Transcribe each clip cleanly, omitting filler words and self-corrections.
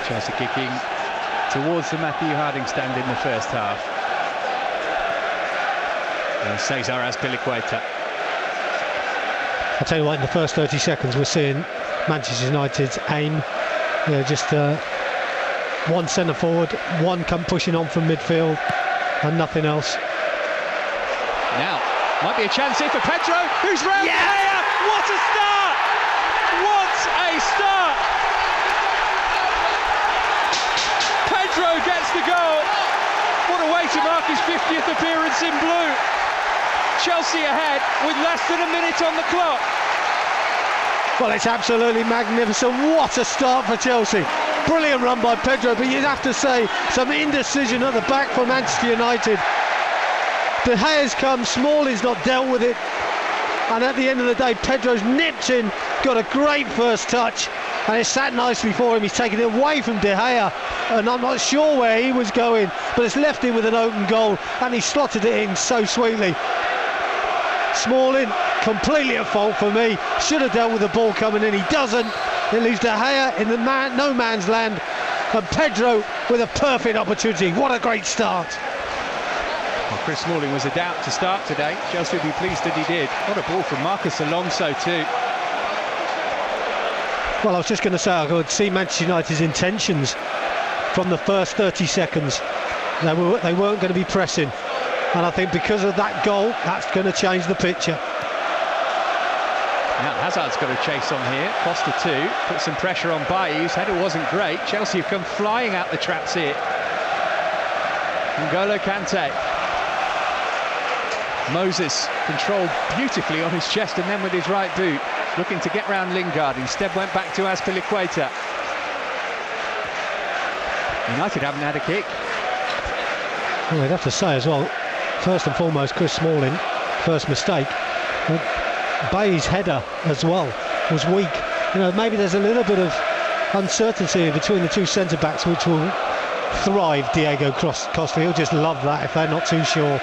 Chelsea kicking towards the Matthew Harding stand in the first half. Cesar Azpilicueta. I'll tell you what, in the first 30 seconds we're seeing Manchester United's aim. Just one centre forward, one come pushing on from midfield and nothing else. Now, might be a chance here for Pedro, who's round the player. What a start! What a start! Pedro gets the goal. What a way to mark his 50th appearance in blue. Chelsea ahead with less than a minute on the clock. Well, it's absolutely magnificent. What a start for Chelsea. Brilliant run by Pedro, but you'd have to say some indecision at the back for Manchester United. De Gea's come, Smalling's not dealt with it, and at the end of the day Pedro's nipped in, got a great first touch, and it's sat nicely for him. He's taken it away from De Gea, and I'm not sure where he was going, but it's left him with an open goal, and he slotted it in so sweetly. Smalling completely at fault for me, should have dealt with the ball coming in, he doesn't. It leaves De Gea in the no man's land, and Pedro with a perfect opportunity. What a great start. Well, Chris Smalling was a doubt to start today. Chelsea will be pleased that he did. What a ball from Marcus Alonso too. Well, I was just going to say, I could see Manchester United's intentions from the first 30 seconds. They weren't going to be pressing, and I think because of that goal, that's going to change the picture. Now Hazard's got a chase on here. Foster too. Put some pressure on Bailly's. Header wasn't great. Chelsea have come flying out the traps here. N'Golo Kante. Moses controlled beautifully on his chest and then with his right boot, looking to get round Lingard. Instead went back to Azpilicueta. United haven't had a kick. Well, I'd have to say as well, first and foremost, Chris Smalling, first mistake. Bailly's header as well was weak. Maybe there's a little bit of uncertainty between the two centre-backs which will thrive Diego Costa. He'll just love that if they're not too sure.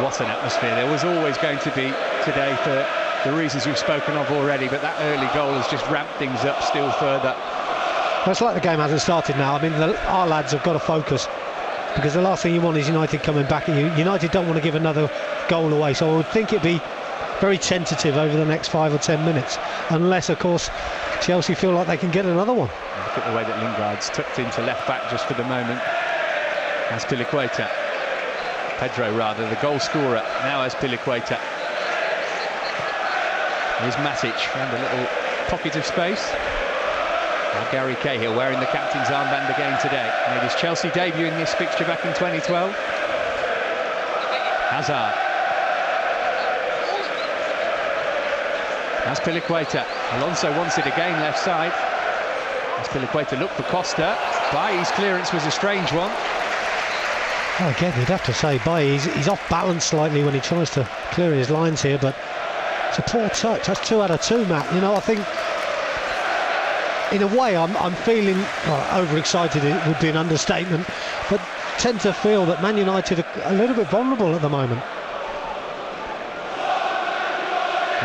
What an atmosphere there was always going to be today for the reasons we've spoken of already, but that early goal has just ramped things up still further. Well, it's like the game hasn't started now. I mean, our lads have got to focus, because the last thing you want is United coming back at you. United don't want to give another goal away, so I would think it'd be very tentative over the next 5 or 10 minutes, unless, of course, Chelsea feel like they can get another one. Look at the way that Lingard's tucked into left back just for the moment. Azpilicueta. Pedro, rather, the goal scorer. Now Azpilicueta. Here's Matic, found a little pocket of space. Now Gary Cahill wearing the captain's armband again today. Made his Chelsea debut in this fixture back in 2012. Hazard. Azpilicueta. Alonso wants it again, left side. Azpilicueta looked for Costa. Bailly's clearance was a strange one. Well, again, you'd have to say Bailly, he's off balance slightly when he tries to clear his lines here, but it's a poor touch. That's 2 out of 2, Matt. I think in a way I'm feeling overexcited. It would be an understatement, but tend to feel that Man United are a little bit vulnerable at the moment.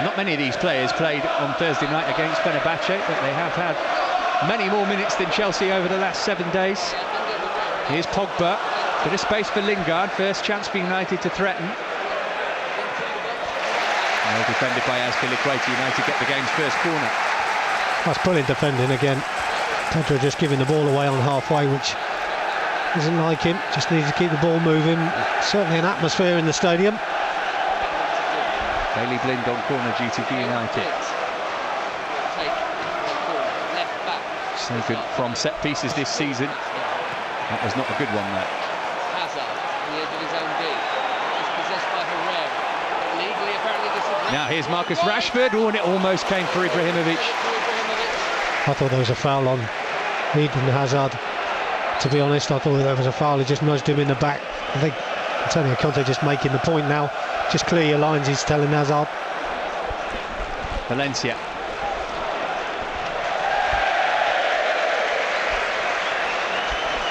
Not many of these players played on Thursday night against Fenerbahce, but they have had many more minutes than Chelsea over the last 7 days. Here's Pogba. Bit of space for Lingard. First chance for United to threaten. Well defended by Azpilicueta. United get the game's first corner. That's brilliant defending again. Pedro just giving the ball away on halfway, which isn't like him. Just needs to keep the ball moving. Certainly an atmosphere in the stadium. Daley Blind on corner duty for United. So good from set pieces this season. That was not a good one, though. Now here's Marcus Rashford. Oh, and it almost came for Ibrahimovic. I thought there was a foul on Eden Hazard. To be honest, I thought there was a foul. He just nudged him in the back. I think Antonio Conte just making the point now. Just clear your lines, he's telling Hazard. Valencia.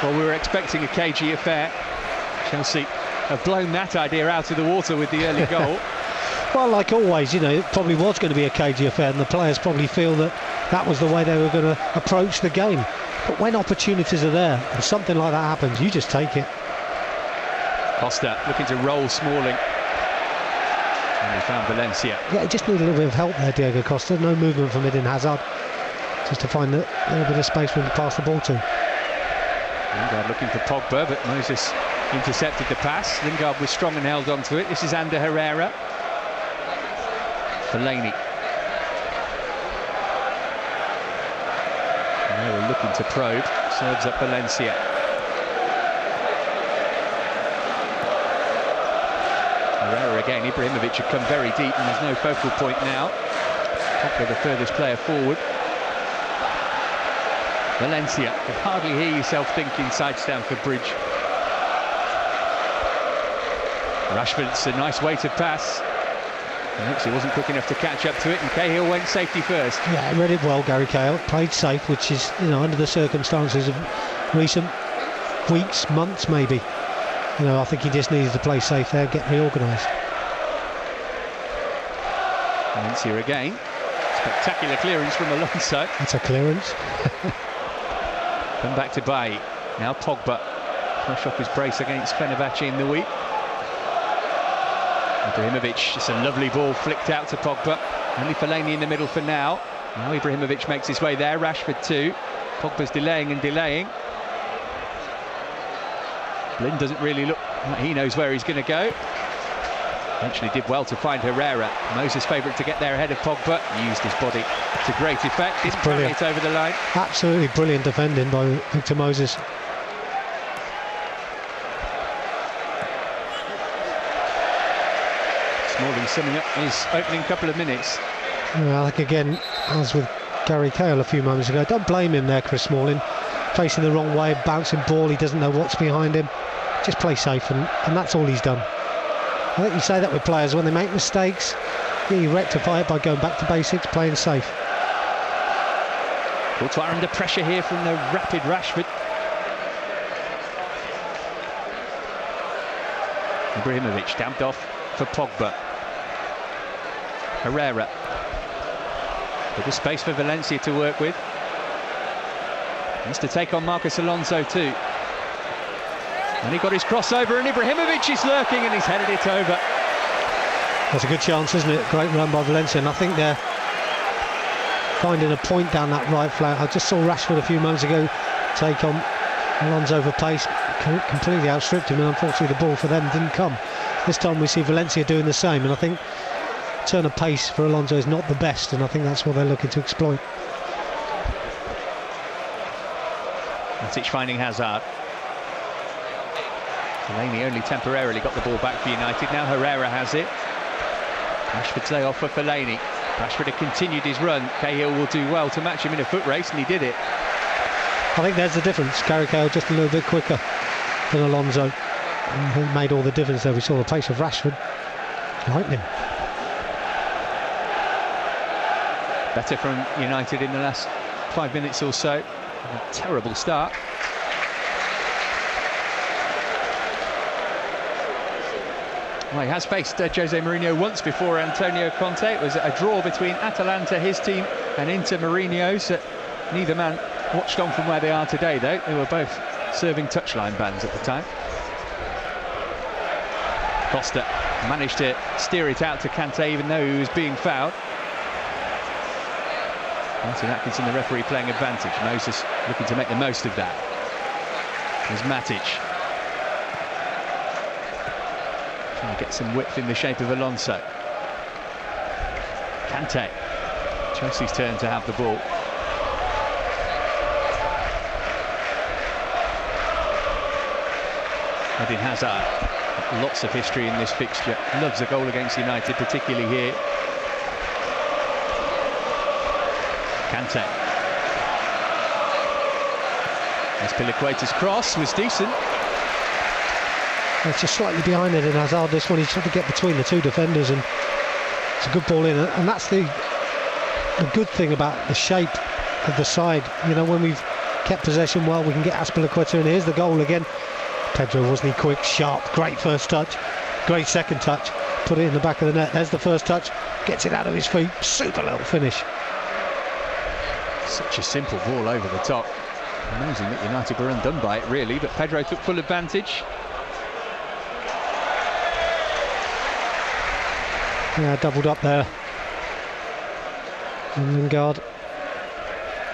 Well, we were expecting a cagey affair. Chelsea have blown that idea out of the water with the early goal. Well, like always, it probably was going to be a cagey affair, and the players probably feel that that was the way they were going to approach the game. But when opportunities are there and something like that happens, you just take it. Costa looking to roll Smalling. And he found Valencia. Yeah, he just needed a little bit of help there, Diego Costa. No movement from Eden Hazard. Just to find a little bit of space for him to pass the ball to. Lingard looking for Pogba, but Moses intercepted the pass. Lingard was strong and held on to it. This is Ander Herrera. Fellaini. And they were looking to probe. Serves up Valencia. Herrera again. Ibrahimovic had come very deep and there's no focal point now. Pogba the furthest player forward. Valencia, you can hardly hear yourself think inside Stamford Bridge. Rashford's a nice weighted pass. He wasn't quick enough to catch up to it, and Cahill went safety first. Yeah, he read it well, Gary Cahill. Played safe, which is, under the circumstances of recent weeks, months maybe. I think he just needed to play safe there, get reorganised. Valencia again. Spectacular clearance from Alonso. That's a clearance. Come back to Bailly. Now Pogba. Fresh off his brace against Fenerbahce in the week. Ibrahimovic, just a lovely ball flicked out to Pogba. Only Fellaini in the middle for now. Now Ibrahimovic makes his way there. Rashford too. Pogba's delaying and delaying. Blind doesn't really look like he knows where he's going to go. Eventually did well to find Herrera. Moses' favourite to get there ahead of Pogba. Used his body to great effect. It's brilliant. It over the line. Absolutely brilliant defending by Victor Moses. Smalling summing up his opening couple of minutes. I think again, as with Gary Cahill a few moments ago, don't blame him there, Chris Smalling. Facing the wrong way, bouncing ball, he doesn't know what's behind him. Just play safe, and that's all he's done. I think you say that with players when they make mistakes. You rectify it by going back to basics, playing safe. Courtois under pressure here from the rapid Rashford. Ibrahimovic damped off for Pogba. Herrera. Bit of space for Valencia to work with. Wants to take on Marcos Alonso too. And he got his crossover, and Ibrahimovic is lurking and he's headed it over. That's a good chance, isn't it? Great run by Valencia, and I think they're finding a point down that right flank. I just saw Rashford a few moments ago take on Alonso for pace, completely outstripped him, and unfortunately the ball for them didn't come. This time we see Valencia doing the same, and I think turn of pace for Alonso is not the best, and I think that's what they're looking to exploit. Matic finding Hazard. Fellaini only temporarily got the ball back for United. Now Herrera has it. Rashford's lay off for Fellaini. Rashford had continued his run. Cahill will do well to match him in a foot race, and he did it. I think there's the difference. Gary Cahill just a little bit quicker than Alonso. And he made all the difference there. We saw the pace of Rashford. Lightning. Better from United in the last 5 minutes or so. A terrible start. Well, he has faced Jose Mourinho once before, Antonio Kante. It was a draw between Atalanta, his team, and Inter Mourinho's. Neither man watched on from where they are today, though. They were both serving touchline bans at the time. Costa managed to steer it out to Kante, even though he was being fouled. Martin Atkinson, the referee, playing advantage. Moses looking to make the most of that. There's Matic. Trying to get some width in the shape of Alonso. Kante. Chelsea's turn to have the ball. Eden Hazard. Lots of history in this fixture. Loves a goal against United, particularly here. Kante. Azpilicueta's cross was decent. It's just slightly behind Eden Hazard. This one, he's trying to get between the two defenders, and it's a good ball in. And that's the good thing about the shape of the side. When we've kept possession well, we can get Azpilicueta in. Here's the goal again. Pedro, wasn't he quick, sharp, great first touch, great second touch, put it in the back of the net. There's the first touch, gets it out of his feet, super little finish. Such a simple ball over the top. Amazing that United were undone by it, really, but Pedro took full advantage. Yeah, doubled up there. And Lingard.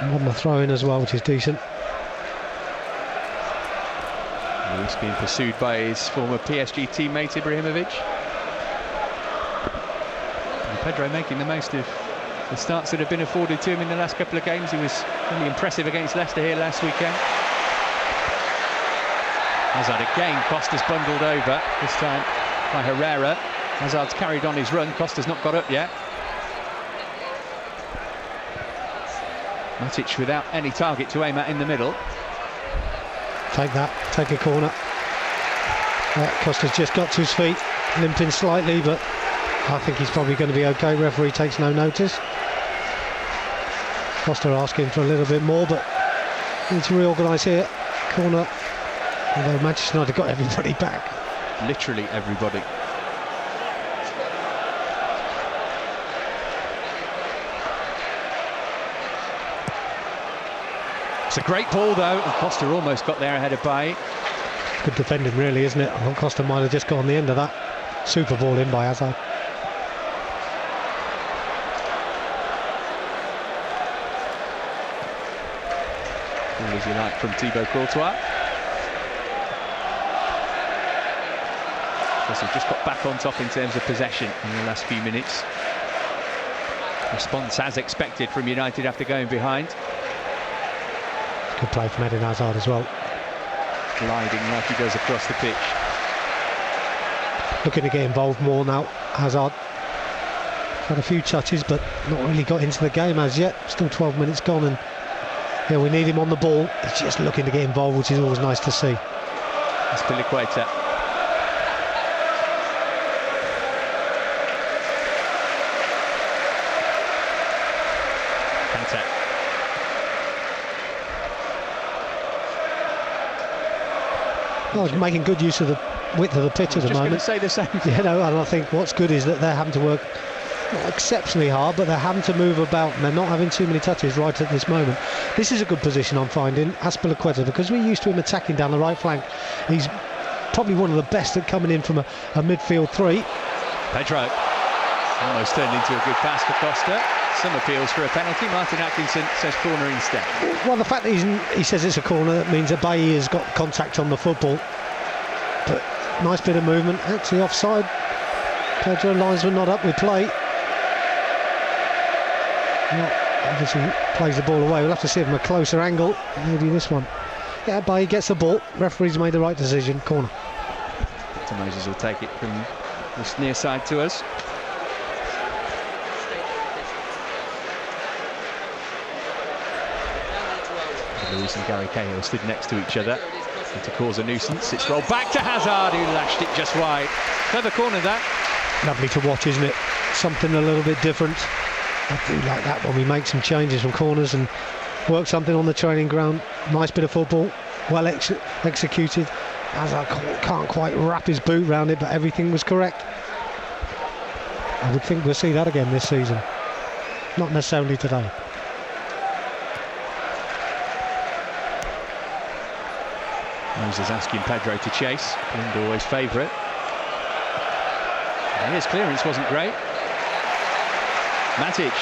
And one more throw in as well, which is decent. He's being pursued by his former PSG teammate Ibrahimovic. And Pedro making the most of the starts that have been afforded to him in the last couple of games. He was really impressive against Leicester here last weekend. Hazard again, Costa's bundled over, this time by Herrera. Hazard's carried on his run, Costa's not got up yet. Matic without any target to aim at in the middle. Take that, take a corner. Costa's just got to his feet, limping slightly, but I think he's probably going to be okay. Referee takes no notice. Costa asking for a little bit more, but need to reorganise here. Corner, although Manchester United got everybody back. Literally everybody. It's a great ball though, and Costa almost got there ahead of Bailly. Good defending really, isn't it? I thought Costa might have just got on the end of that. Super ball in by Hazard. All as you like from Thibaut Courtois. Costa's just got back on top in terms of possession in the last few minutes. Response as expected from United after going behind. Good play from Eden Hazard as well. Gliding like he does across the pitch. Looking to get involved more now, Hazard. Had a few touches, but not really got into the game as yet. Still 12 minutes gone, and yeah, we need him on the ball. He's just looking to get involved, which is always nice to see. That's Piliqueta. Kante. Well, making good use of the width of the pitch at the moment. Just going to say the same. You know, and I think what's good is that they're having to work not exceptionally hard, but they're having to move about, and they're not having too many touches right at this moment. This is a good position, I'm finding, Azpilicueta, because we're used to him attacking down the right flank. He's probably one of the best at coming in from a midfield three. Pedro almost turned into a good pass for Costa. Some appeals for a penalty. Martin Atkinson says corner instead. Well, the fact that he says it's a corner, that means that Bailly has got contact on the football. But nice bit of movement, actually offside. Pedro linesman not up with play. Not obviously plays the ball away. We'll have to see it from a closer angle. Maybe this one. Yeah, Bailly gets the ball. Referee's made the right decision. Corner. Moses will take it from this near side to us. Luis and Gary Cahill stood next to each other to cause a nuisance. It's rolled back to Hazard, who lashed it just wide. Clever corner that. Lovely to watch, isn't it? Something a little bit different. I do like that when we make some changes from corners and work something on the training ground. Nice bit of football, well executed. Hazard can't quite wrap his boot around it, but everything was correct. I would think we'll see that again this season. Not necessarily today. Moses asking Pedro to chase. Blind always favourite. And his clearance wasn't great. Matic.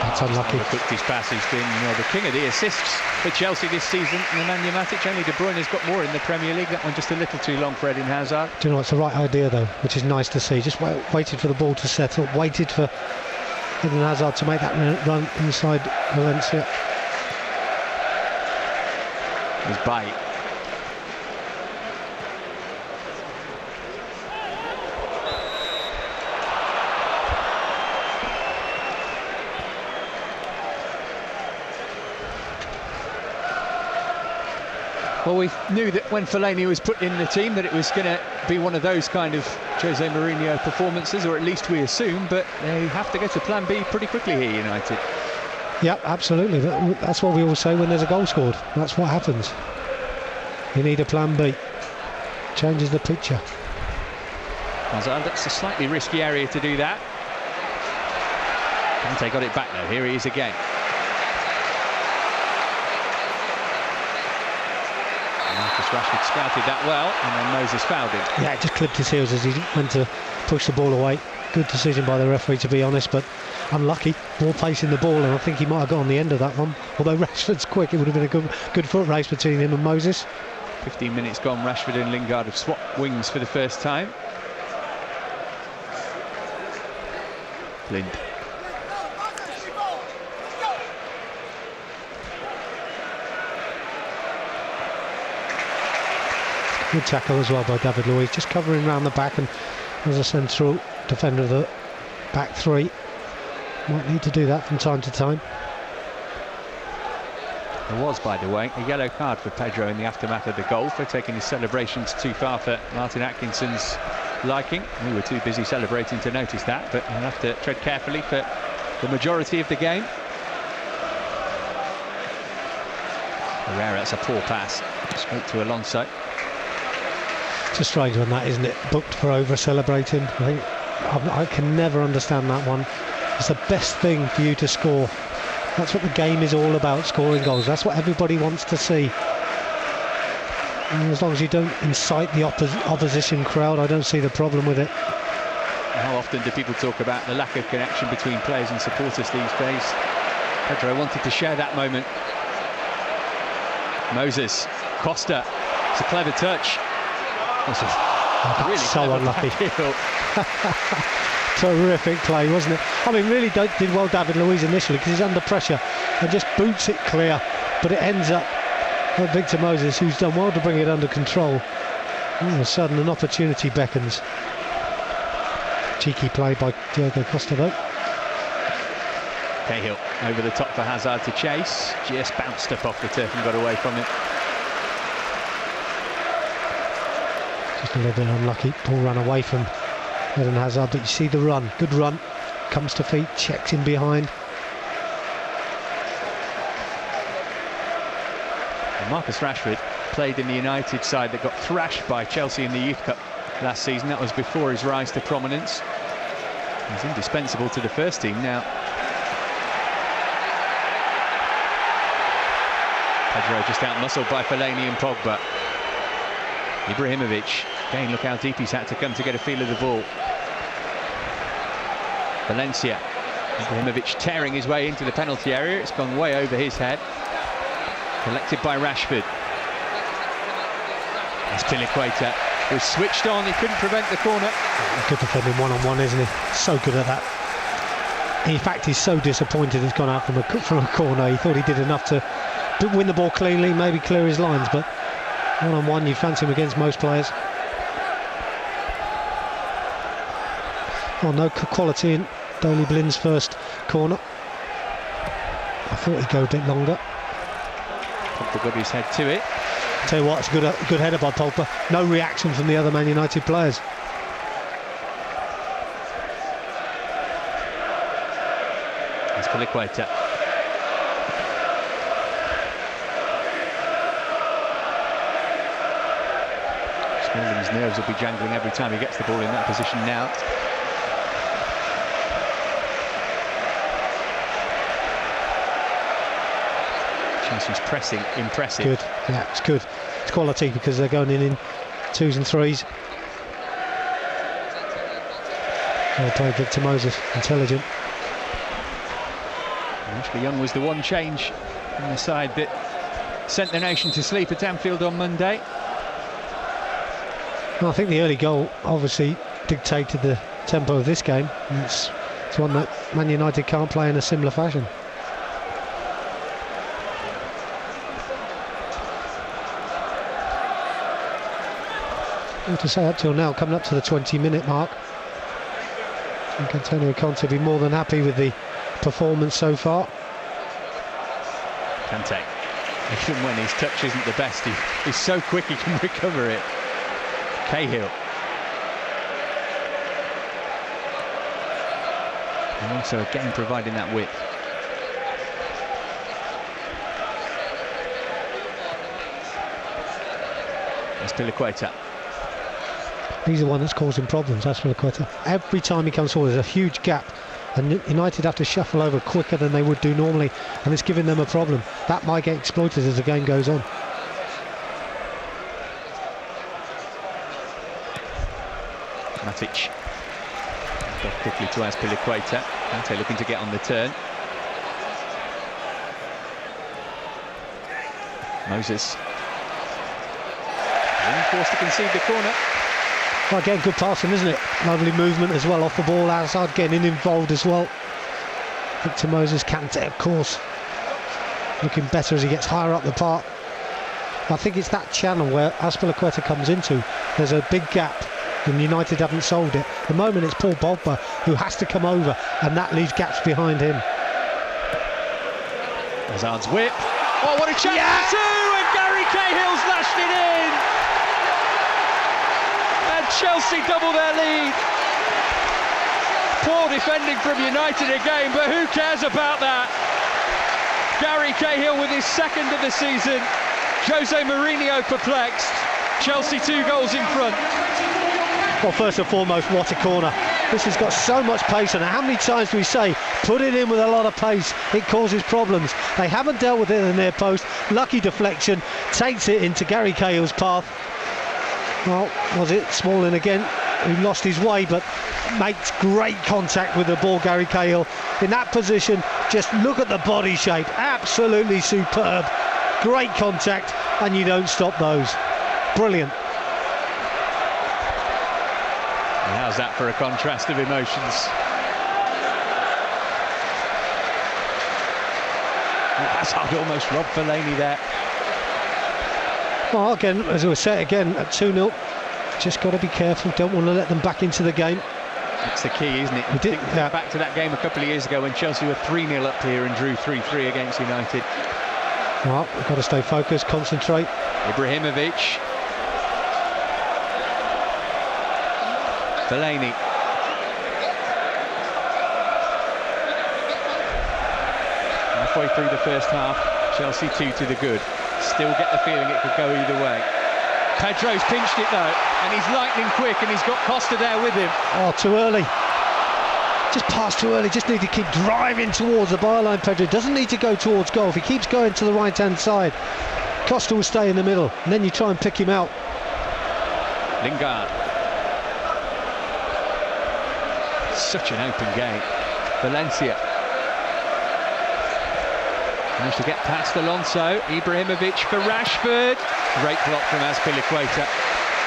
That's unlucky. Overcooked his pass. He's been the king of the assists for Chelsea this season. Nemanja Matic. Only De Bruyne has got more in the Premier League. That one just a little too long for Eden Hazard. Do you know, it's the right idea though, which is nice to see. Just waited for the ball to settle, waited for Eden Hazard to make that run inside Valencia. His bite. Well, we knew that when Fellaini was put in the team that it was going to be one of those kind of Jose Mourinho performances, or at least we assume, but they have to go to plan B pretty quickly here, United. Yep, absolutely. That's what we all say when there's a goal scored. That's what happens. You need a plan B. Changes the picture. Hazard, that's a slightly risky area to do that. Kante got it back though. Here he is again. Rashford scouted that well, and then Moses fouled him. Yeah, just clipped his heels as he went to push the ball away. Good decision by the referee, to be honest, but unlucky. More pace in the ball, and I think he might have gone on the end of that one. Although Rashford's quick, it would have been a good foot race between him and Moses. 15 minutes gone, Rashford and Lingard have swapped wings for the first time. Blind. Good tackle as well by David Luiz, just covering round the back, and as a central defender of the back three, might need to do that from time to time. There was, by the way, a yellow card for Pedro in the aftermath of the goal for taking his celebrations too far for Martin Atkinson's liking. We were too busy celebrating to notice that, but he'll have to tread carefully for the majority of the game. Herrera, that's a poor pass, straight to Alonso. It's a strange one, that, isn't it? Booked for over-celebrating. I can never understand that one. It's the best thing for you to score. That's what the game is all about, scoring goals. That's what everybody wants to see. And as long as you don't incite the opposition crowd, I don't see the problem with it. How often do people talk about the lack of connection between players and supporters these days? Pedro wanted to share that moment. Moses, Costa, it's a clever touch. Really so unlucky. Terrific play, wasn't it? I mean, really did well David Luiz initially, because he's under pressure and just boots it clear, but it ends up at Victor Moses, who's done well to bring it under control. All of a sudden an opportunity beckons. Cheeky play by Diego Costa though. Cahill over the top for Hazard to chase, just bounced up off the turf and got away from it. Just a little bit unlucky. Ball ran away from Eden Hazard, but you see the run. Good run. Comes to feet, checks in behind. And Marcus Rashford played in the United side that got thrashed by Chelsea in the Youth Cup last season. That was before his rise to prominence. He's indispensable to the first team now. Pedro just out-muscled by Fellaini and Pogba. Ibrahimovic, again, look how deep he's had to come to get a feel of the ball. Valencia, Ibrahimovic tearing his way into the penalty area. It's gone way over his head. Collected by Rashford. As Piliqueta was switched on, he couldn't prevent the corner. Good defending one-on-one, isn't he? So good at that. In fact, he's so disappointed he's gone out from a corner. He thought he did enough to win the ball cleanly, maybe clear his lines, but one-on-one, you fancy him against most players. Oh, no quality in Dolly Blind's first corner. I thought he'd go a bit longer. Pogba got his head to it. Tell you what, it's a good header by Pogba. No reaction from the other Man United players. It's Piliqueta. His nerves will be jangling every time he gets the ball in that position now. Chelsea's pressing, impressive. Good, yeah, it's good. It's quality because they're going in twos and threes. Well played, Victor Moses, intelligent. Ashley Young was the one change in the side that sent the nation to sleep at Anfield on Monday. Well, I think the early goal obviously dictated the tempo of this game. It's one that Man United can't play in a similar fashion. Well, to say up till now, coming up to the 20-minute mark, I think Antonio Kante be more than happy with the performance so far. Kante, even when his touch isn't the best, he's so quick he can recover it. Cahill. And also again providing that width. That's Piliqueta. He's the one that's causing problems, that's Piliqueta. Every time he comes forward, there's a huge gap, and United have to shuffle over quicker than they would do normally, and it's giving them a problem. That might get exploited as the game goes on. Matic. Off quickly to Azpilicueta. Kante looking to get on the turn. Moses. Being forced to concede the corner. Well, again, good passing, isn't it? Lovely movement as well off the ball. Hazard getting involved as well. Victor Moses, Kante, of course, looking better as he gets higher up the park. I think it's that channel where Azpilicueta comes into. There's a big gap, and United haven't solved it. At the moment, it's Paul Pogba who has to come over, and that leaves gaps behind him. Hazard's whip. Oh, what a chance for two! And Gary Cahill's lashed it in! And Chelsea double their lead. Poor defending from United again, but who cares about that? Gary Cahill with his second of the season. Jose Mourinho perplexed. Chelsea 2 goals in front. Well, first and foremost, what a corner. This has got so much pace on it. How many times do we say, put it in with a lot of pace, it causes problems? They haven't dealt with it in the near post. Lucky deflection, takes it into Gary Cahill's path. Well, was it Smalling again, who lost his way, but makes great contact with the ball, Gary Cahill. In that position, just look at the body shape, absolutely superb. Great contact, and you don't stop those. Brilliant. And how's that for a contrast of emotions? Hazard almost robbed Fellaini there. Well, again, as we said, again, at 2-0, just got to be careful, don't want to let them back into the game. That's the key, isn't it? Think back to that game a couple of years ago when Chelsea were 3-0 up here and drew 3-3 against United. Well, we've got to stay focused, concentrate. Ibrahimovic. Fellaini. Halfway through the first half, Chelsea 2 to the good. Still get the feeling it could go either way. Pedro's pinched it though, and he's lightning quick, and he's got Costa there with him. Oh, too early. Just passed too early, just need to keep driving towards the byline. Pedro doesn't need to go towards goal. If he keeps going to the right-hand side, Costa will stay in the middle, and then you try and pick him out. Lingard. Such an open game. Valencia. Managed to get past Alonso. Ibrahimovic for Rashford. Great block from Azpilicueta.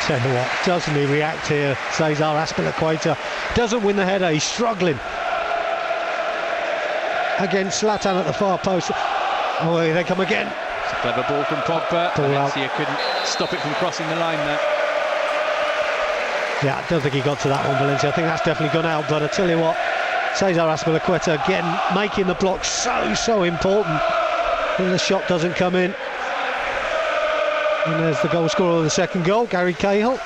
Tell you what, doesn't he react here, Cesar Azpilicueta. Doesn't win the header, he's struggling. Against Zlatan at the far post. Oh, here they come again. It's a clever ball from Pogba. Valencia couldn't stop it from crossing the line there. Yeah, I don't think he got to that one, Valencia. I think that's definitely gone out, but I tell you what, Cesar Azpilicueta again making the block so important. And the shot doesn't come in. And there's the goal scorer of the second goal, Gary Cahill.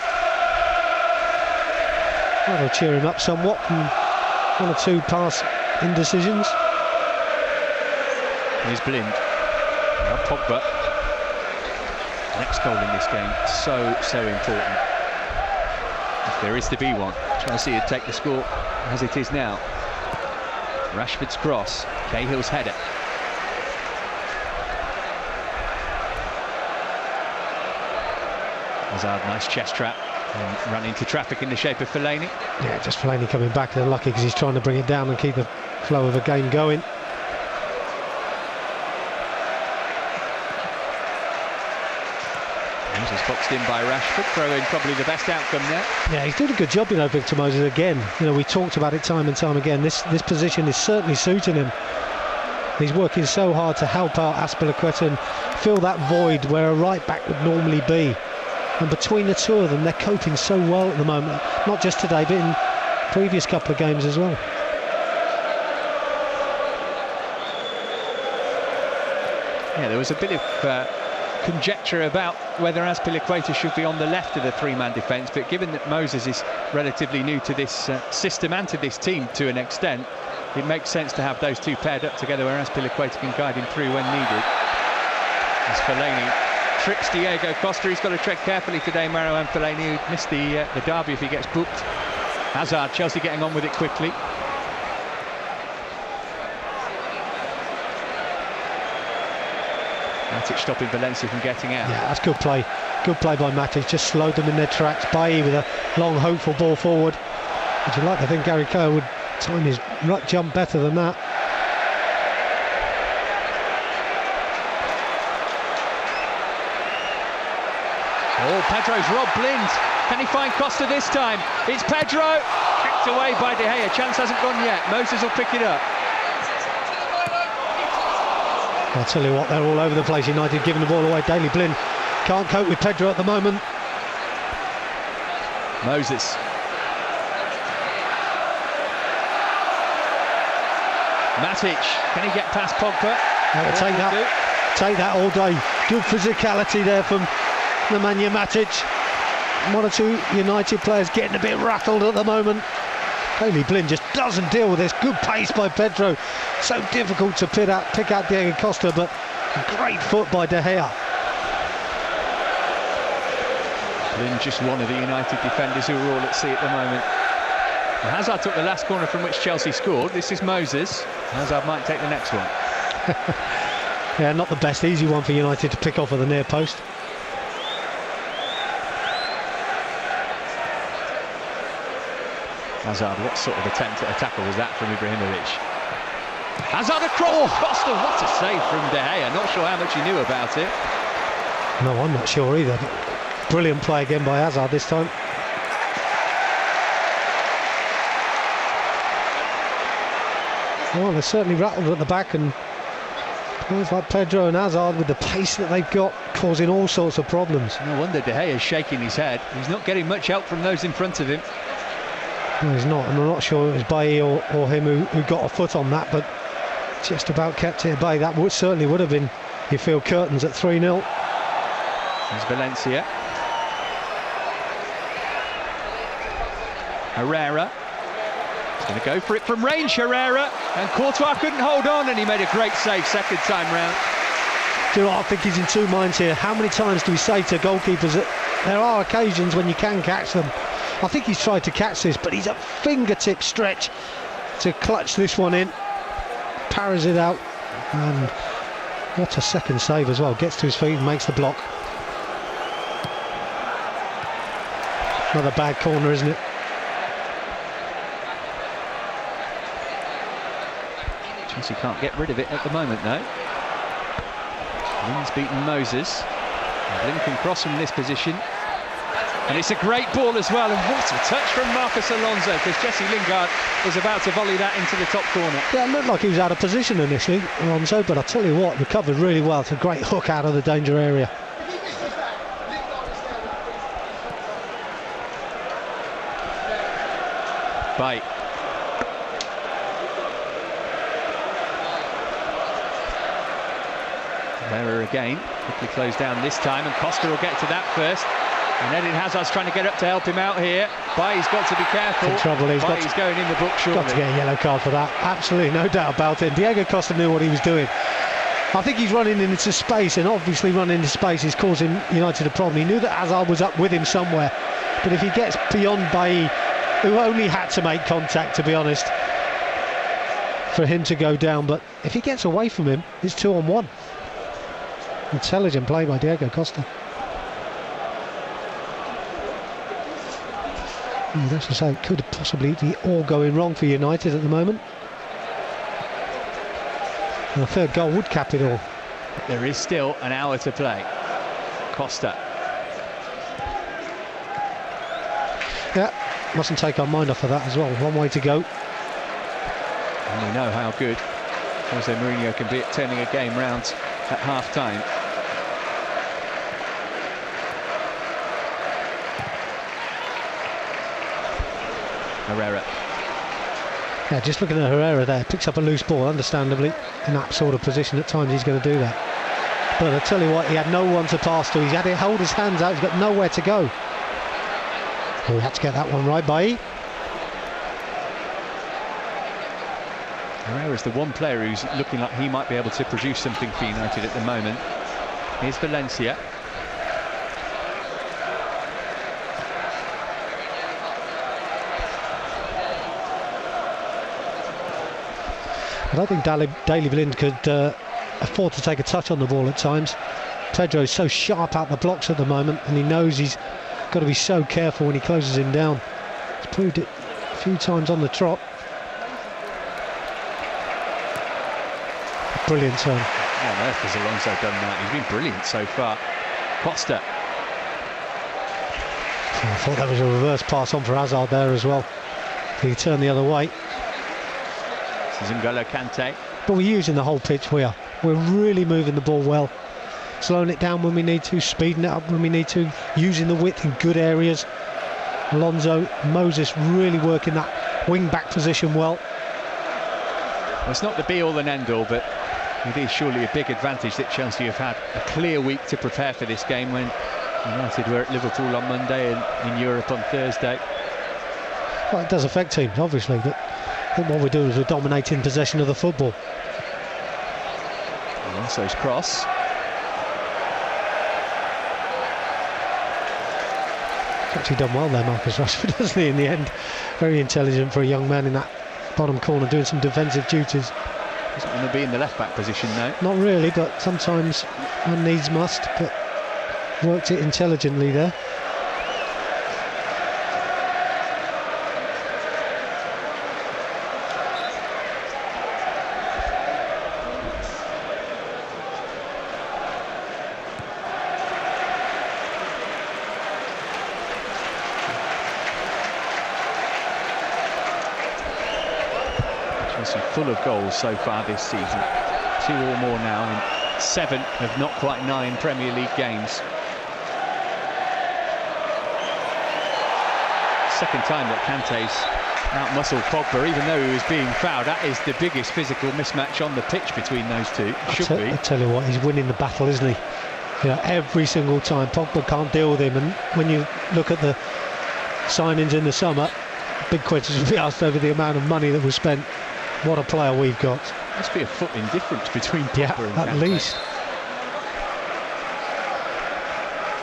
That'll cheer him up somewhat from one or two pass indecisions. Here's Blind. Now Pogba. Next goal in this game, so important. If there is to be one, Chelsea would take the score as it is now. Rashford's cross, Cahill's header. Hazard, nice chest trap, and run into traffic in the shape of Fellaini. Yeah, just Fellaini coming back. They're lucky because he's trying to bring it down and keep the flow of the game going. Moses boxed in by Rashford, throwing probably the best outcome there. Yeah, he's doing a good job, Victor Moses again. We talked about it time and time again. This position is certainly suiting him. He's working so hard to help out Azpilicueta and fill that void where a right back would normally be. And between the two of them, they're coping so well at the moment. Not just today, but in previous couple of games as well. Yeah, there was a bit of conjecture about whether Azpilicueta should be on the left of the three-man defence, but given that Moses is relatively new to this system and to this team to an extent, it makes sense to have those two paired up together where Azpilicueta can guide him through when needed. As Fellaini tricks Diego Costa, he's got to tread carefully today, Marouane Fellaini, who missed the derby if he gets booked. Hazard, Chelsea getting on with it quickly. Matic stopping Valencia from getting out. Yeah, that's good play. Good play by Matic. Just slowed them in their tracks. Bailly with a long, hopeful ball forward. Would you like to think Gary Cahill would time his ruck jump better than that? Oh, Pedro's robbed Blind. Can he find Costa this time? It's Pedro. Kicked away by De Gea. Chance hasn't gone yet. Moses will pick it up. I'll tell you what, they're all over the place. United giving the ball away. Daley Blind can't cope with Pedro at the moment. Moses. Matic. Can he get past Pogba? Take that all day. Good physicality there from Nemanja Matic. One or two United players getting a bit rattled at the moment. Daley Blind just doesn't deal with this. Good pace by Pedro. So difficult to pick out Diego Costa, but a great foot by De Gea. Blind just one of the United defenders who are all at sea at the moment. Well, Hazard took the last corner from which Chelsea scored. This is Moses. Hazard might take the next one. Yeah, not the best easy one for United to pick off of the near post. Hazard, what sort of attempt at a tackle was that from Ibrahimovic? Hazard across Costa, what a save from De Gea. Not sure how much he knew about it. No, I'm not sure either. Brilliant play again by Hazard this time. Well, they're certainly rattled at the back, and players like Pedro and Hazard, with the pace that they've got, causing all sorts of problems. No wonder De Gea is shaking his head. He's not getting much help from those in front of him. No, he's not, and I'm not sure it was Bailly or him who got a foot on that, but just about kept it at bay. That certainly would have been, you feel, curtains at 3-0. There's Valencia. Herrera. He's going to go for it from range, Herrera. And Courtois couldn't hold on, and he made a great save second time round. Do you know what, I think he's in two minds here. How many times do we say to goalkeepers that there are occasions when you can catch them? I think he's tried to catch this, but he's a fingertip stretch to clutch this one in. Parries it out, and what a second save as well. Gets to his feet and makes the block. Another bad corner, isn't it? Chelsea can't get rid of it at the moment, though. Blind's beaten Moses. Blind can cross from this position. And it's a great ball as well, and what a touch from Marcus Alonso, because Jesse Lingard was about to volley that into the top corner. Yeah, it looked like he was out of position initially, Alonso, but I tell you what, recovered really well. It's a great hook out of the danger area. Bite. Herrera again, quickly closed down this time, and Costa will get to that first. And Eden Hazard's trying to get up to help him out here. Bailly's got to be careful. He's in trouble. He's going in the book shortly. Got to get a yellow card for that. Absolutely, no doubt about it. Diego Costa knew what he was doing. I think he's running into space, and obviously running into space is causing United a problem. He knew that Hazard was up with him somewhere, but if he gets beyond Bailly, who only had to make contact, to be honest, for him to go down, but if he gets away from him, it's 2-on-1. Intelligent play by Diego Costa. That's to say, it could possibly be all going wrong for United at the moment. And a third goal would cap it all. There is still an hour to play. Costa. Yeah, mustn't take our mind off of that as well. One way to go. And we know how good Jose Mourinho can be at turning a game round at half-time. Herrera. Yeah, just looking at Herrera there, picks up a loose ball, understandably, in that sort of position at times he's going to do that. But I tell you what, he had no one to pass to. He's had to hold his hands out, he's got nowhere to go. He had to get that one right by. Herrera's the one player who's looking like he might be able to produce something for United at the moment. Here's Valencia. I don't think Daley Blind could afford to take a touch on the ball at times. Pedro's so sharp out the blocks at the moment, and he knows he's got to be so careful when he closes him down. He's proved it few times on the trot. Brilliant turn. How on earth has Alonso done that? He's been brilliant so far. Costa. I thought that was a reverse pass on for Hazard there as well. He turned the other way. This is N'Golo Kante. But we're using the whole pitch. We're really moving the ball well, slowing it down when we need to, speeding it up when we need to, using the width in good areas. Alonso, Moses really working that wing back position well. Well, it's not the be all and end all, but it is surely a big advantage that Chelsea have had a clear week to prepare for this game when United were at Liverpool on Monday and in Europe on Thursday. Well, it does affect teams, obviously, but I think what we're doing is we're dominating possession of the football. Alonso's cross. He's actually done well there, Marcus Rashford, hasn't he, in the end? Very intelligent for a young man in that bottom corner, doing some defensive duties. Doesn't want to be in the left-back position now. Not really, but sometimes one needs must, but worked it intelligently there. Full of goals so far this season, 2 or more now in 7 of not quite 9 Premier League games. Second time that Kante's out-muscled Pogba, even though he was being fouled. That is the biggest physical mismatch on the pitch between those two. I tell you what, he's winning the battle, isn't he? You know, every single time Pogba can't deal with him, and when you look at the signings in the summer, big questions will be asked over the amount of money that was spent. What a player we've got. Must be a foot in difference between Pogba and Kante. At least.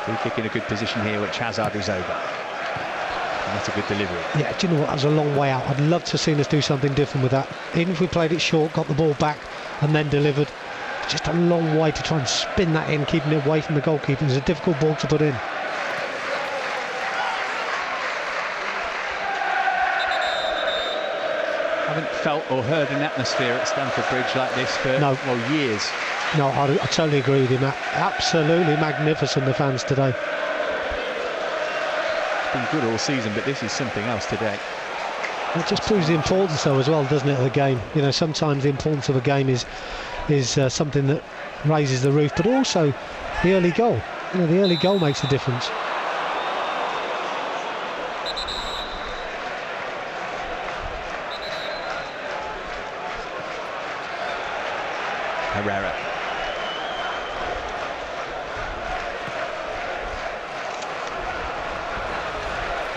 Free kick in a good position here, which Hazard is over. And that's a good delivery. Yeah, do you know what? That was a long way out. I'd love to have seen us do something different with that. Even if we played it short, got the ball back and then delivered. Just a long way to try and spin that in, keeping it away from the goalkeeper. It's a difficult ball to put in. Haven't felt or heard an atmosphere at Stamford Bridge like this for years. No, I totally agree with you, Matt. Absolutely magnificent, the fans today. It's been good all season, but this is something else today. It just proves the importance, though, as well, doesn't it, of the game? You know, sometimes the importance of a game is something that raises the roof, but also the early goal. You know, the early goal makes a difference. Herrera.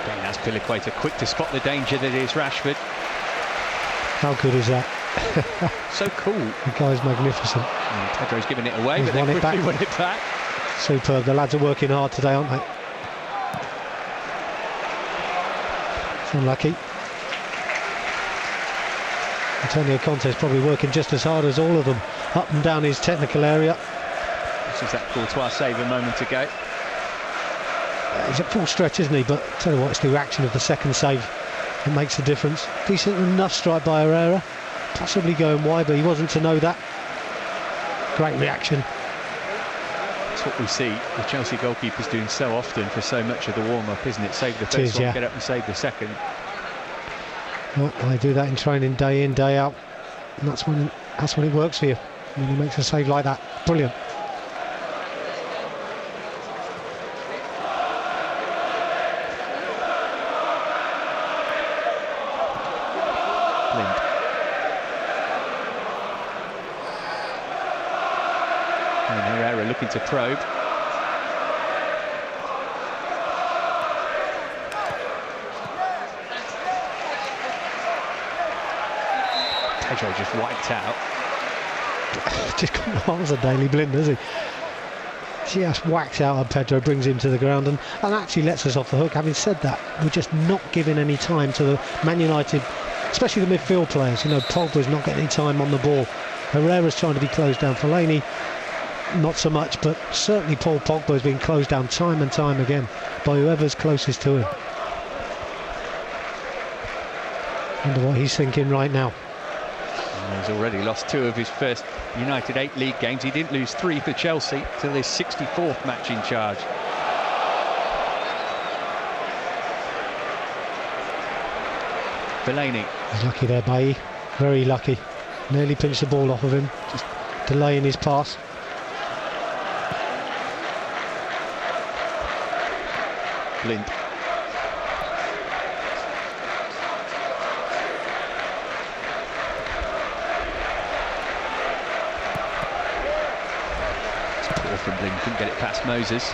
Again, as Piliqueta quick to spot the danger that is Rashford. How good is that? So cool. The guy's magnificent. And Pedro's given it away, He's but they quickly won it back. Superb. The lads are working hard today, aren't they? It's unlucky. Antonio Conte's probably working just as hard as all of them, up and down his technical area. This is that Courtois save a moment ago. He's at full stretch, isn't he? But I tell you what, it's the reaction of the second save that makes the difference. Decent enough strike by Herrera, possibly going wide, but he wasn't to know that. Great reaction. That's what we see the Chelsea goalkeepers doing so often for so much of the warm-up, isn't it? Save the first one, get up and save the second. Well, I do that in training day in, day out, and that's when it works for you. When he makes a save like that, brilliant. And Herrera looking to probe. Pedro just wiped out. Just got miles a daily blind, does he? Just whacks out on Pedro, brings him to the ground and actually lets us off the hook. Having said that, we're just not giving any time to the Man United, especially the midfield players. You know, Pogba's not getting any time on the ball. Herrera's trying to be closed down. Fellaini, not so much, but certainly Paul Pogba has been closed down time and time again by whoever's closest to him. Wonder what he's thinking right now. He's already lost 2 of his first United 8 league games. He didn't lose 3 for Chelsea till his 64th match in charge. Fellaini. He's lucky there, Bailly. Very lucky. Nearly pinched the ball off of him. Just delaying his pass. Blind. It's poor from Blind. Couldn't get it past Moses.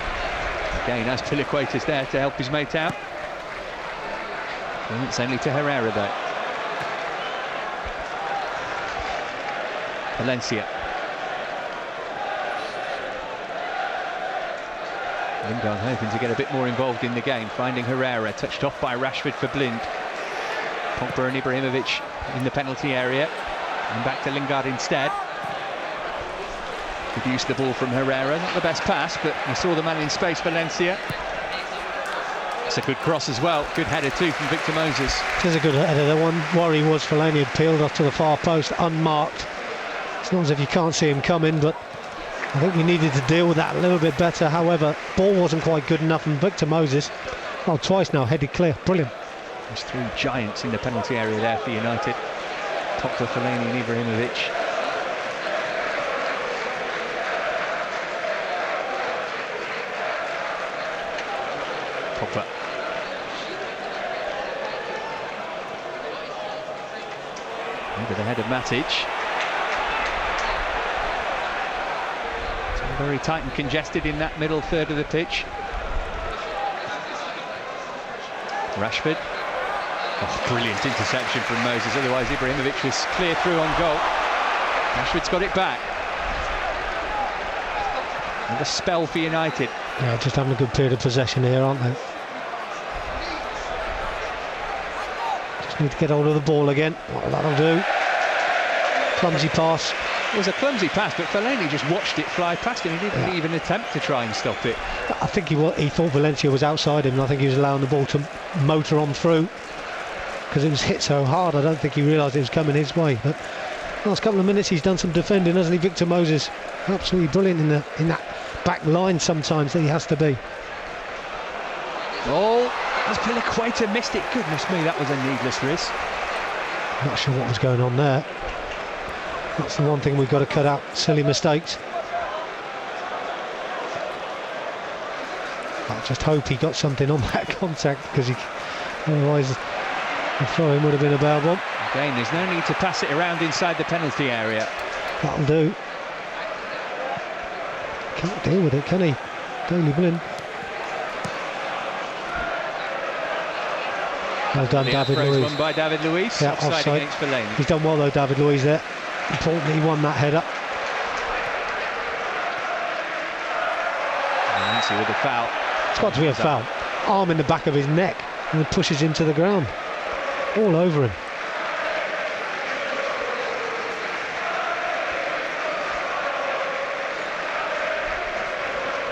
Again, as Piliqueta's there to help his mate out. Well, it's only to Herrera though. Valencia. Lingard hoping to get a bit more involved in the game, finding Herrera, touched off by Rashford for Blind. Pogba and Ibrahimovic in the penalty area, and back to Lingard instead. Could use the ball from Herrera, not the best pass, but he saw the man in space, Valencia. It's a good cross as well, good header too from Victor Moses. It is a good header. The one worry was Fellaini had peeled off to the far post, unmarked. It's not as if you can't see him coming, but I think we needed to deal with that a little bit better. However, ball wasn't quite good enough, and Victor Moses, well, twice now, headed clear. Brilliant. There's 3 giants in the penalty area there for United. Pogba, Fellaini and Ibrahimovic. Pogba. Over the head of Matic. Very tight and congested in that middle third of the pitch. Rashford. Oh, brilliant interception from Moses, otherwise Ibrahimovic was clear through on goal. Rashford's got it back. And a spell for United. Yeah, just having a good period of possession here, aren't they? Just need to get hold of the ball again. Well, that'll do. Clumsy pass. It was a clumsy pass, but Fellaini just watched it fly past him. He didn't even attempt to try and stop it. I think he thought Valencia was outside him, and I think he was allowing the ball to motor on through because it was hit so hard. I don't think he realised it was coming his way. But last couple of minutes he's done some defending, hasn't he, Victor Moses? Absolutely brilliant in that back line sometimes that he has to be. Oh, as Piliqueta missed it. Goodness me, that was a needless risk. Not sure what was going on there. That's the one thing we've got to cut out, silly mistakes. I just hope he got something on that contact, because otherwise the throw-in would have been a bad one. Again, there's no need to pass it around inside the penalty area. That'll do. Can't deal with it, can he? Daily Blind. Well done, David Luiz. Won by David Luiz. Yeah, offside against Fellaini. He's done well though, David Luiz there. Importantly, he won that header. Nancy with a foul. It's got to be a foul. Arm in the back of his neck, and it pushes him to the ground. All over him.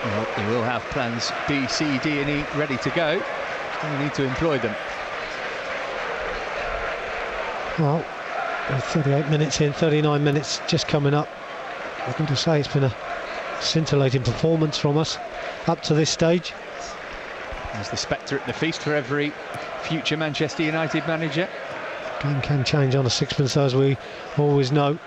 Well, he will have plans B, C, D and E ready to go. We need to employ them. Well, 38 minutes in, 39 minutes just coming up. I've got to say it's been a scintillating performance from us up to this stage. There's the spectre at the feast for every future Manchester United manager. Game can change on a sixpence, as we always know.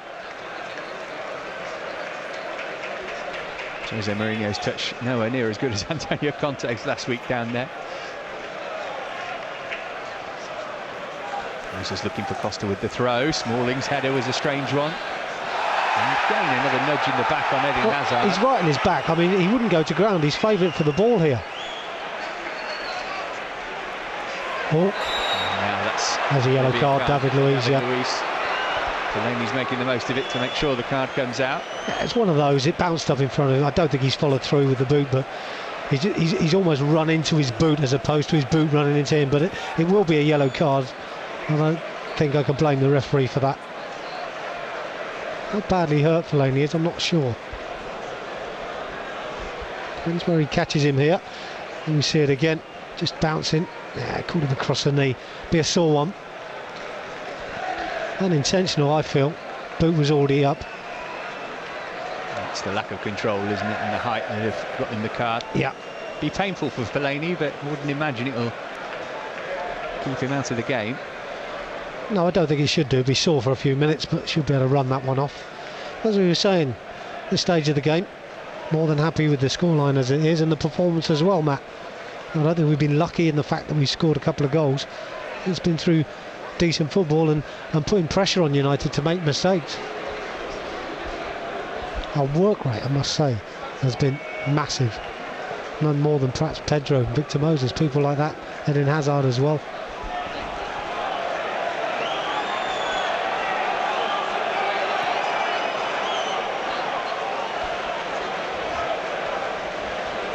Jose Mourinho's touch nowhere near as good as Antonio Conte's last week down there. Moses looking for Costa with the throw. Smalling's header was a strange one. And again, another nudge in the back on Eden Hazard. He's right in his back. I mean, he wouldn't go to ground. He's favourite for the ball here. Oh, there's a yellow card, David Luiz. Yeah. Fellaini's making the most of it to make sure the card comes out. Yeah, it's one of those. It bounced up in front of him. I don't think he's followed through with the boot, but he's almost run into his boot as opposed to his boot running into him. But it will be a yellow card. I don't think I can blame the referee for that. How badly hurt Fellaini is, I'm not sure. Depends where he catches him here. And we see it again, just bouncing. Yeah, caught him across the knee. Be a sore one. unintentional, I feel. Boot was already up. It's the lack of control, isn't it, and the height that have got in the card. Yeah. Be painful for Fellaini, but I wouldn't imagine it'll keep him out of the game. No, I don't think he should do. Be sore for a few minutes, but should be able to run that one off. As we were saying, this stage of the game, more than happy with the scoreline as it is, and the performance as well, Matt. I don't think we've been lucky in the fact that we scored a couple of goals. It's been through decent football and putting pressure on United to make mistakes. Our work rate, I must say, has been massive. None more than perhaps Pedro, Victor Moses, people like that, Eden Hazard as well.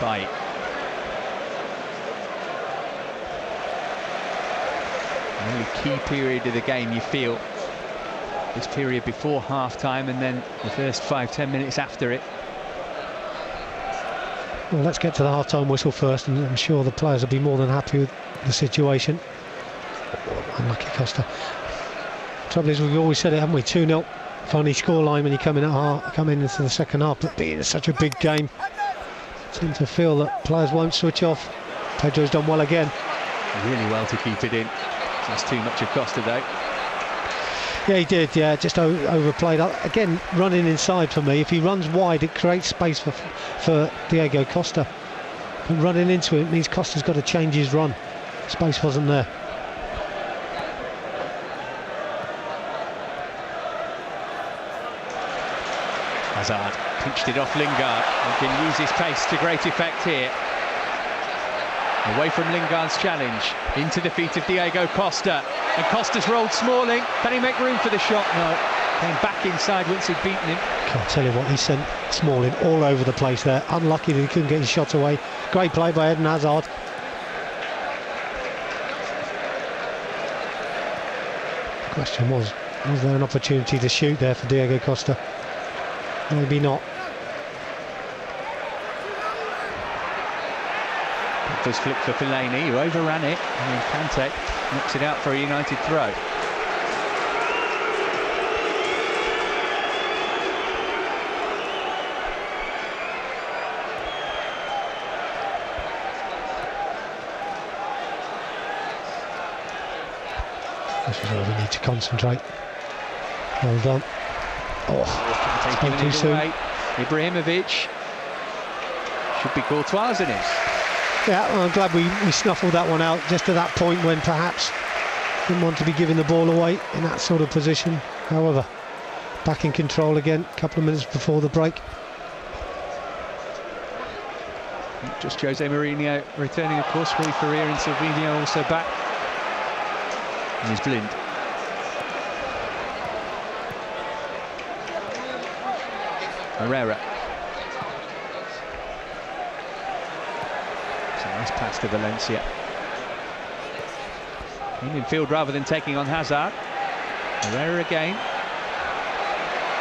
Bye. The only key period of the game, you feel, this period before half-time and then the first 5-10 minutes after it. Well, let's get to the half-time whistle first, and I'm sure the players will be more than happy with the situation. Unlucky Costa. Trouble is, we've always said it, haven't we? 2-0. Funny scoreline when you come in into the second half, but being such a big game, I tend to feel that players won't switch off. Pedro's done well again. Really well to keep it in. That's too much of Costa though. Yeah, he did. Yeah, just overplayed. Again, running inside for me. If he runs wide, it creates space for Diego Costa. But running into it means Costa's got to change his run. Space wasn't there. Hazard pinched it off Lingard and can use his pace to great effect here. Away from Lingard's challenge, into the feet of Diego Costa, and Costa's rolled Smalling. Can he make room for the shot? No. Came back inside once he'd beaten him. Can't tell you what, he sent Smalling all over the place there. Unlucky that he couldn't get his shot away. Great play by Eden Hazard. The question was there an opportunity to shoot there for Diego Costa? Maybe not. First flick for Fellaini, who overran it, and then Kante knocks it out for a United throw. This is where we need to concentrate. Well done. Oh, spoke too soon. Ibrahimovic. Should be Courtois, isn't it? Yeah, well, I'm glad we snuffled that one out just to that point when perhaps didn't want to be giving the ball away in that sort of position. However, back in control again, a couple of minutes before the break. Just Jose Mourinho returning, of course. Rui Ferreira and Silvinho also back. And he's Blind. Herrera. Nice pass to Valencia. In midfield rather than taking on Hazard. Herrera again.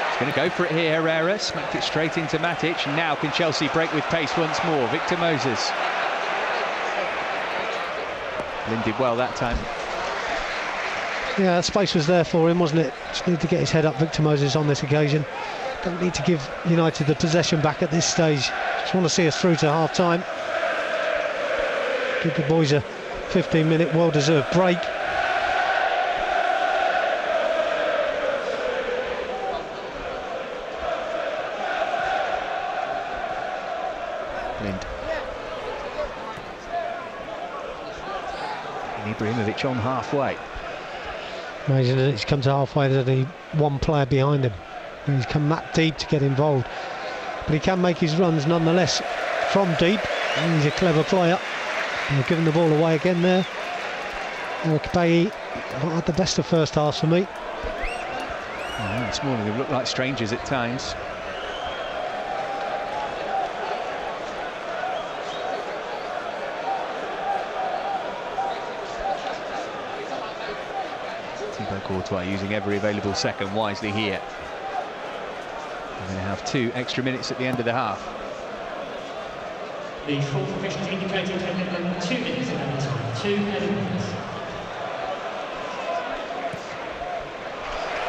He's going to go for it here, Herrera. Smacked it straight into Matic. Now can Chelsea break with pace once more? Victor Moses. Lynn did well that time. Yeah, space was there for him, wasn't it? Just need to get his head up, Victor Moses, on this occasion. Don't need to give United the possession back at this stage. Just want to see us through to half-time. Give the boys a 15-minute well-deserved break. Blind. And Ibrahimovic on halfway. Amazing that he's come to halfway, there's only one player behind him. And he's come that deep to get involved. But he can make his runs nonetheless from deep. And he's a clever player. Giving the ball away again there. Eric Bailly not had the best of first half for me. This morning they look like strangers at times. Thibaut Courtois using every available second wisely here. We're going to have 2 extra minutes at the end of the half. The full provisions indicated 2 minutes of added time, 2 added minutes.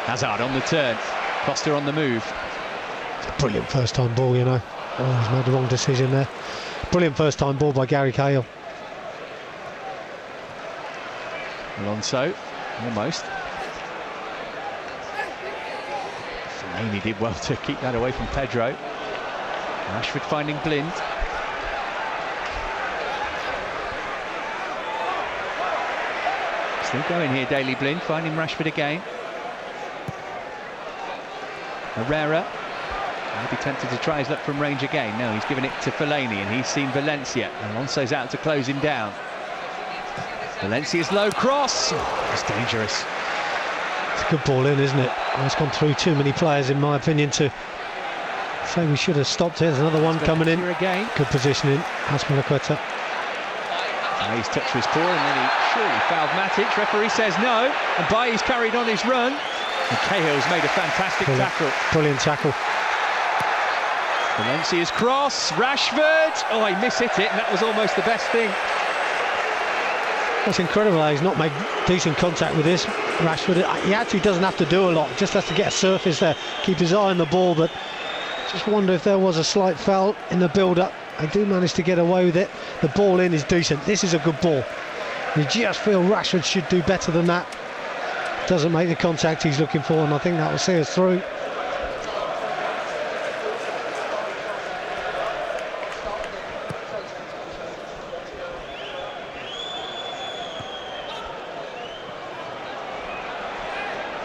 Hazard on the turn, Costa on the move. It's a brilliant first time ball, you know. Oh, he's made the wrong decision there. Brilliant first time ball by Gary Cahill. Alonso, almost. Fellaini did well to keep that away from Pedro. Rashford finding Blind. Still going here, Daley Blind, finding Rashford again. Herrera, maybe tempted to try his luck from range again. No, he's given it to Fellaini, and he's seen Valencia. Alonso's out to close him down. Valencia's low cross. Oh, it's dangerous. It's a good ball in, isn't it? Oh, it's gone through too many players, in my opinion, to say we should have stopped it. There's another one coming in. Again. Good positioning. Azpilicueta. His touch was poor, and then he surely fouled Matic. Referee says no, and Bailly's carried on his run. And Cahill's made a fantastic tackle. Brilliant tackle. Valencia's cross. Rashford. Oh, he mishit it, and that was almost the best thing. That's incredible. He's not made decent contact with this. Rashford, he actually doesn't have to do a lot, just has to get a surface there, keep his eye on the ball. But just wonder if there was a slight foul in the build-up. They do manage to get away with it. The ball in is decent. This is a good ball. You just feel Rashford should do better than that. Doesn't make the contact he's looking for, and I think that will see us through.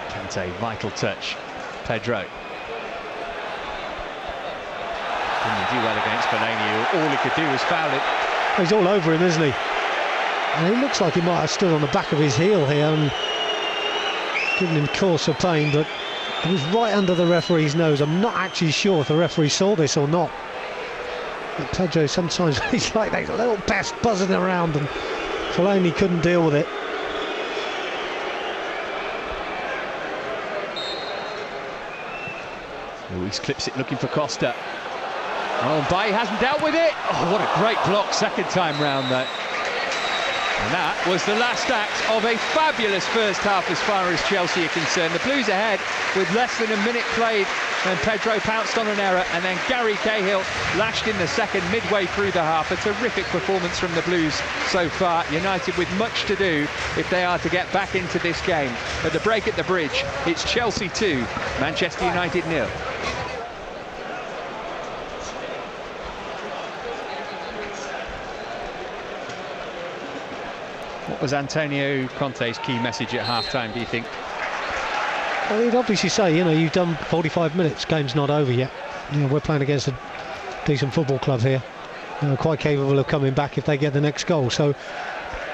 Kante, vital touch. Pedro. Didn't do well against Fellaini. All he could do was foul it. He's all over him, isn't he? And he looks like he might have stood on the back of his heel here and given him cause for pain, but it was right under the referee's nose. I'm not actually sure if the referee saw this or not. But Pedro, sometimes he's like that little pest buzzing around, and Fellaini couldn't deal with it. Luis clips it looking for Costa. Oh, Bailly hasn't dealt with it. Oh, what a great block second time round though. And that was the last act of a fabulous first half as far as Chelsea are concerned. The Blues ahead with less than a minute played, and Pedro pounced on an error, and then Gary Cahill lashed in the second midway through the half. A terrific performance from the Blues so far. United with much to do if they are to get back into this game. At the break at the Bridge, it's Chelsea 2, Manchester United 0. What was Antonio Conte's key message at half-time, do you think? Well, he'd obviously say, you know, you've done 45 minutes, game's not over yet. You know, we're playing against a decent football club here. You know, quite capable of coming back if they get the next goal. So,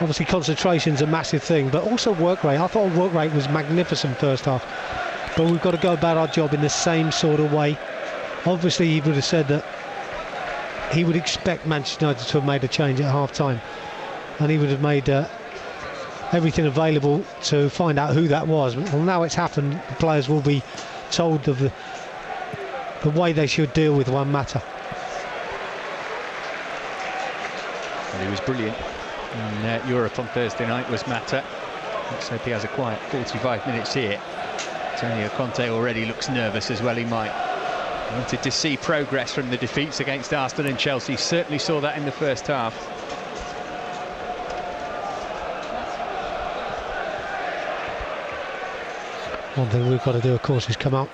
obviously, concentration's a massive thing, but also work rate. I thought work rate was magnificent first half. But we've got to go about our job in the same sort of way. Obviously, he would have said that he would expect Manchester United to have made a change at half-time. And he would have made everything available to find out who that was. Well, now it's happened. The players will be told of the way they should deal with one matter. Well, he was brilliant in Europe on Thursday night, was Mata. Let's hope he has a quiet 45 minutes here. Antonio Conte already looks nervous as well. He might. Wanted to see progress from the defeats against Arsenal and Chelsea. Certainly saw that in the first half. One thing we've got to do, of course, is come out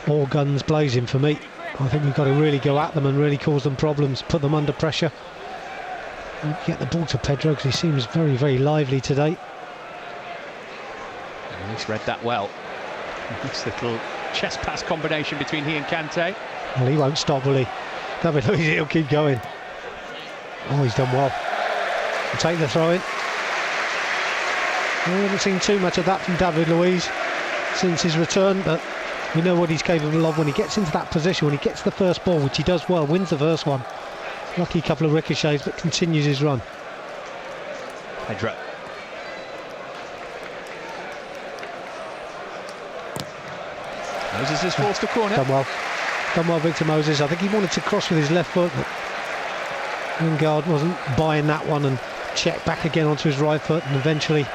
all guns blazing for me. I think we've got to really go at them and really cause them problems, put them under pressure. And get the ball to Pedro, because he seems very, very lively today. He's read that well. This little chest pass combination between he and Kante. Well, he won't stop, will he? David Luiz, he'll keep going. Oh, he's done well. He'll take the throw in. We haven't seen too much of that from David Luiz since his return, but we know what he's capable of when he gets into that position, when he gets the first ball, which he does well, wins the first one. Lucky couple of ricochets, but continues his run. Pedro. Moses has forced a corner. Done well, Victor Moses. I think he wanted to cross with his left foot, but Lingard wasn't buying that one and checked back again onto his right foot, and eventually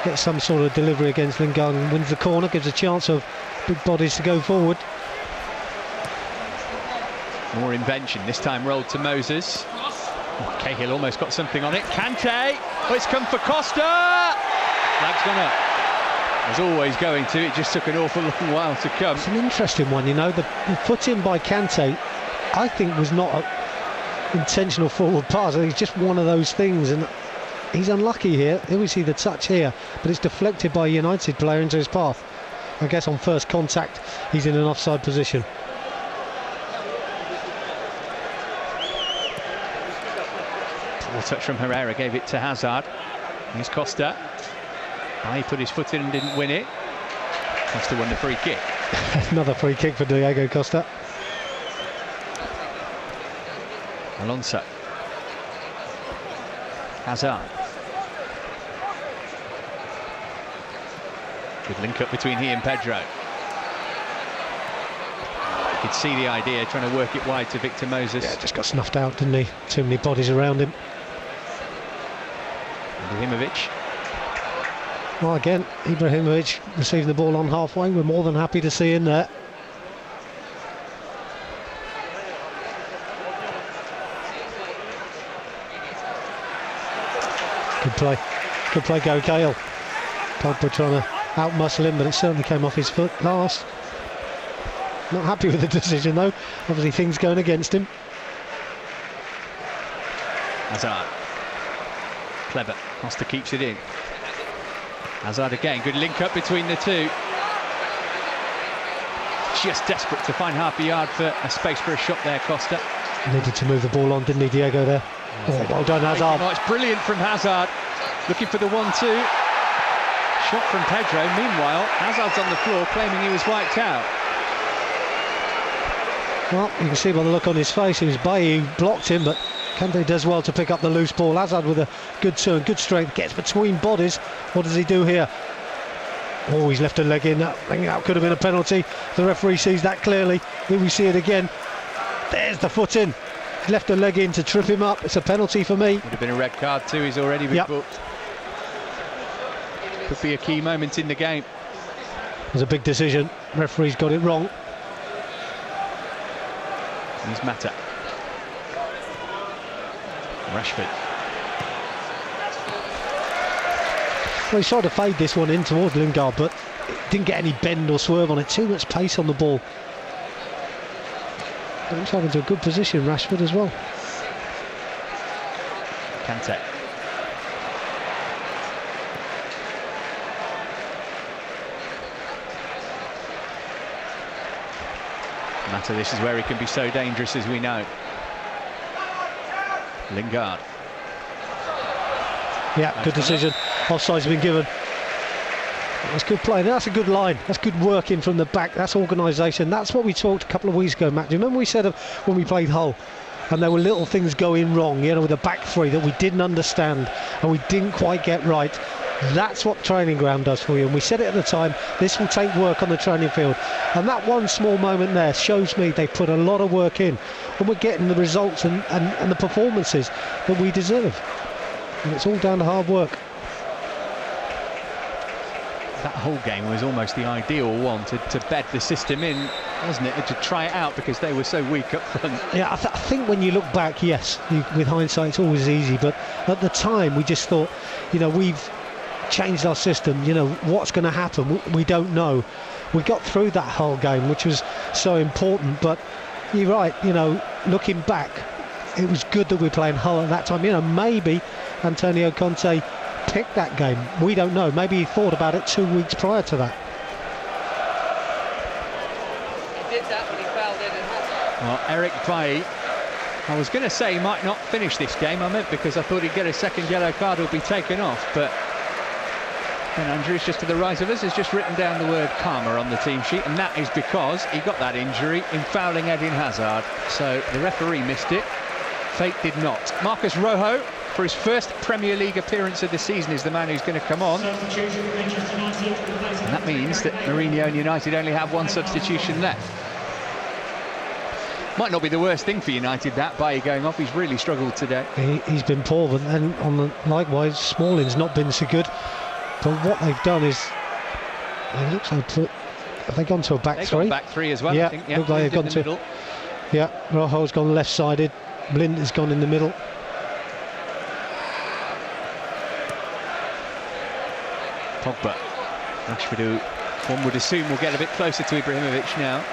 gets some sort of delivery against Lingard and wins the corner, gives a chance of big bodies to go forward. More invention, this time rolled to Moses. Cahill almost got something on it. Kante! Oh, it's come for Costa! Flag's gone up. As always going to, it just took an awful long while to come. It's an interesting one, you know. The put in by Kante, I think, was not an intentional forward pass. I think it's just one of those things, and he's unlucky here. Here we see the touch here, but it's deflected by a United player into his path. I guess on first contact, he's in an offside position. Poor touch from Herrera, gave it to Hazard. Here's Costa. He put his foot in and didn't win it. Costa won the free kick. Another free kick for Diego Costa. Alonso. Hazard. Good link up between he and Pedro. You could see the idea, trying to work it wide to Victor Moses. Yeah, just got snuffed out, didn't he? Too many bodies around him. Ibrahimovic. Well, again, Ibrahimovic receiving the ball on halfway. We're more than happy to see him there. Good play. Good play, go Cahill. Pogba trying to out-muscle him, but it certainly came off his foot last. Not happy with the decision, though. Obviously, things going against him. Hazard. Clever. Costa keeps it in. Hazard again, good link up between the two. Just desperate to find half a yard for a space for a shot there, Costa. Needed to move the ball on, didn't he, Diego, there? Oh, well done, Hazard. Oh, it's brilliant from Hazard. Looking for the 1-2. Shot from Pedro. Meanwhile, Hazard's on the floor claiming he was wiped out. Well, you can see by the look on his face, it was Bailly who blocked him, but Kante does well to pick up the loose ball. Hazard with a good turn, good strength, gets between bodies. What does he do here? Oh, he's left a leg in. I think that could have been a penalty. The referee sees that clearly. Here we see it again. There's the foot in. He's left a leg in to trip him up. It's a penalty for me. Would have been a red card too. He's already been booked. Could be a key moment in the game. It was a big decision. Referee's got it wrong. Here's Mata. Rashford. Well, he's tried to fade this one in towards Lingard, but didn't get any bend or swerve on it. Too much pace on the ball. But he's having to a good position, Rashford, as well. Kante. Mata, this is where he can be so dangerous, as we know. Lingard. Yeah, good decision. Offside's been given. That's good play. That's a good line. That's good working from the back. That's organisation. That's what we talked a couple of weeks ago, Matt. Do you remember we said when we played Hull, and there were little things going wrong, you know, with the back three that we didn't understand and we didn't quite get right? That's what training ground does for you. And we said it at the time, this will take work on the training field. And that one small moment there shows me they put a lot of work in, and we're getting the results and the performances that we deserve. And it's all down to hard work. That whole game was almost the ideal one to bed the system in, wasn't it? To try it out, because they were so weak up front. Yeah, I think when you look back, yes, with hindsight, it's always easy. But at the time, we just thought, you know, we've changed our system. You know, what's going to happen? We don't know. We got through that whole game, which was so important. But you're right, you know, looking back, it was good that we were playing Hull at that time. You know, maybe Antonio Conte picked that game. We don't know. Maybe he thought about it 2 weeks prior to that. He did that when he fouled in and Hazard. Well, Eric Bailly, I was going to say he might not finish this game. I meant because I thought he'd get a second yellow card or be taken off, but Ben Andrews, just to the right of us, has just written down the word karma on the team sheet, and that is because he got that injury in fouling Eden Hazard. So the referee missed it. Fate did not. Marcus Rojo, for his first Premier League appearance of the season, is the man who's going to come on. And that means that Mourinho and United only have one substitution left. Might not be the worst thing for United, that, Bailly going off. He's really struggled today. He's been poor, but then likewise, Smalling's not been so good. But what they've done is, it looks like have they gone to a back They've three? gone back three as well, Yeah, I think. Yeah, look like they've gone to middle. Yeah, Rojo's gone left-sided. Blind has gone in the middle. Pogba. Rashford, who one would assume will get a bit closer to Ibrahimovic now.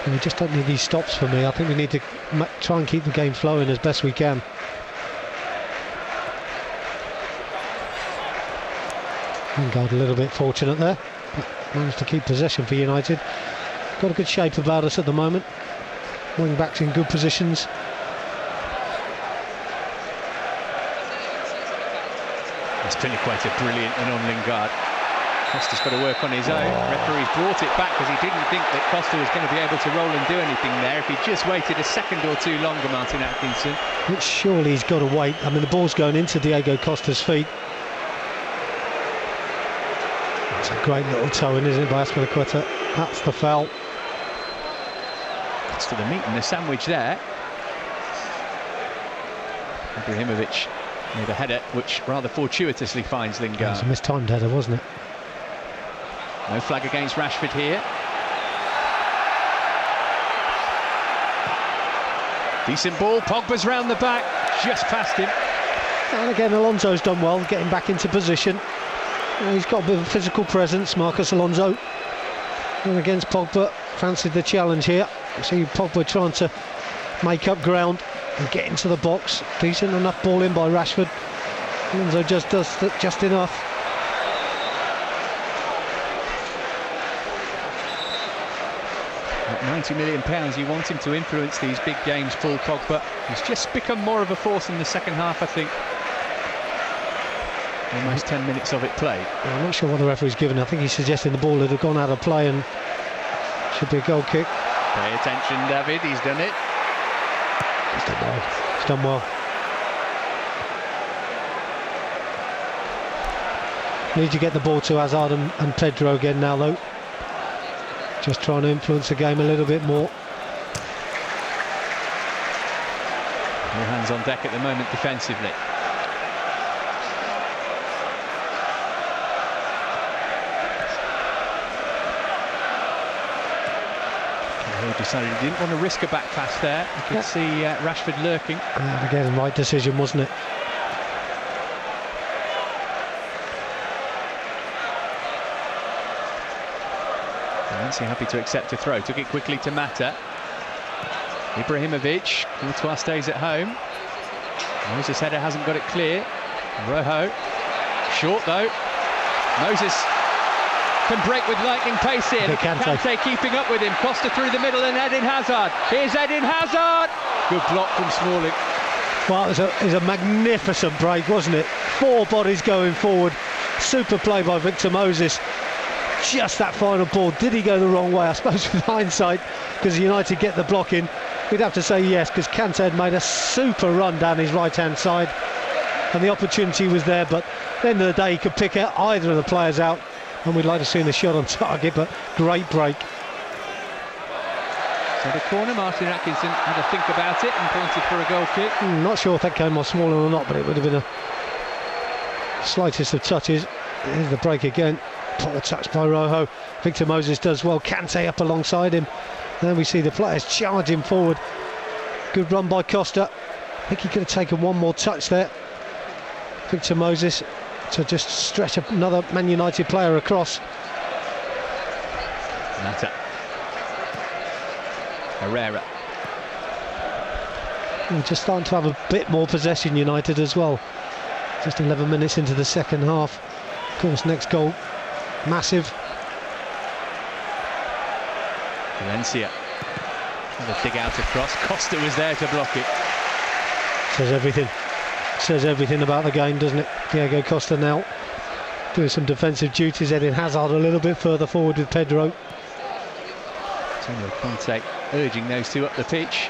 We just don't need these stops for me. I think we need to try and keep the game flowing as best we can. Lingard a little bit fortunate there, but managed to keep possession for United. Got a good shape about us at the moment. Wing backs in good positions. Spilicueta brilliant and on Lingard. Costa's got to work on his own. Referee's brought it back because he didn't think that Costa was going to be able to roll and do anything there. If he just waited a second or two longer, Martin Atkinson. But surely he's got to wait. I mean, the ball's going into Diego Costa's feet. It's a great little toe in, isn't it, by Spilicueta? That's the foul. It's to the meat and the sandwich there. Ibrahimovic made a header which rather fortuitously finds Lingard. It was a mistimed header, wasn't it? No flag against Rashford here. Decent ball, Pogba's round the back, just past him. And again, Alonso's done well, getting back into position. He's got a bit of a physical presence, Marcos Alonso. And against Pogba, fancied the challenge here. See Pogba trying to make up ground and get into the box. Decent enough ball in by Rashford. Alonso just does just enough. At £90 million, you want him to influence these big games, Paul Pogba. He's just become more of a force in the second half, I think. Almost 10 minutes of it played. Well, I'm not sure what the referee's given. I think he's suggesting the ball had gone out of play and should be a goal kick. Pay attention, David, he's done it. He's done well. He's done well. Need to get the ball to Hazard and Pedro again now, though. Just trying to influence the game a little bit more. All hands on deck at the moment defensively. Cahill decided he didn't want to risk a back pass there. You could see Rashford lurking. And again, right decision, wasn't it? Valencia happy to accept a throw. Took it quickly to Mata. Ibrahimovic. Courtois stays at home. Moses' header hasn't got it clear. Rojo. Short though. Moses can break with lightning pace here. Kante keeping up with him. Costa through the middle and Eden Hazard. Here's Eden Hazard. Good block from Smalling. Well, it was a magnificent break, wasn't it? 4 bodies going forward. Super play by Victor Moses. Just that final ball. Did he go the wrong way? I suppose with hindsight, because United get the block in, we'd have to say yes, because Kante had made a super run down his right-hand side and the opportunity was there, but at the end of the day he could pick out either of the players out, and we'd like to see the shot on target, but great break. So the corner, Martin Atkinson had a think about it and pointed for a goal kick. Not sure if that came off Smalling or not, but it would have been a slightest of touches. Here's the break again. Poor touch by Rojo. Victor Moses does well. Kante up alongside him. And then we see the players charging forward. Good run by Costa. I think he could have taken one more touch there. Victor Moses to just stretch another Man United player across. Mata. Herrera. We're just starting to have a bit more possession, United, as well. Just 11 minutes into the second half. Of course, next goal massive. Valencia. Another dig out across. Costa was there to block it. Says everything. Says everything about the game, doesn't it? Diego Costa now doing some defensive duties. Eden Hazard a little bit further forward with Pedro. Kante urging those two up the pitch.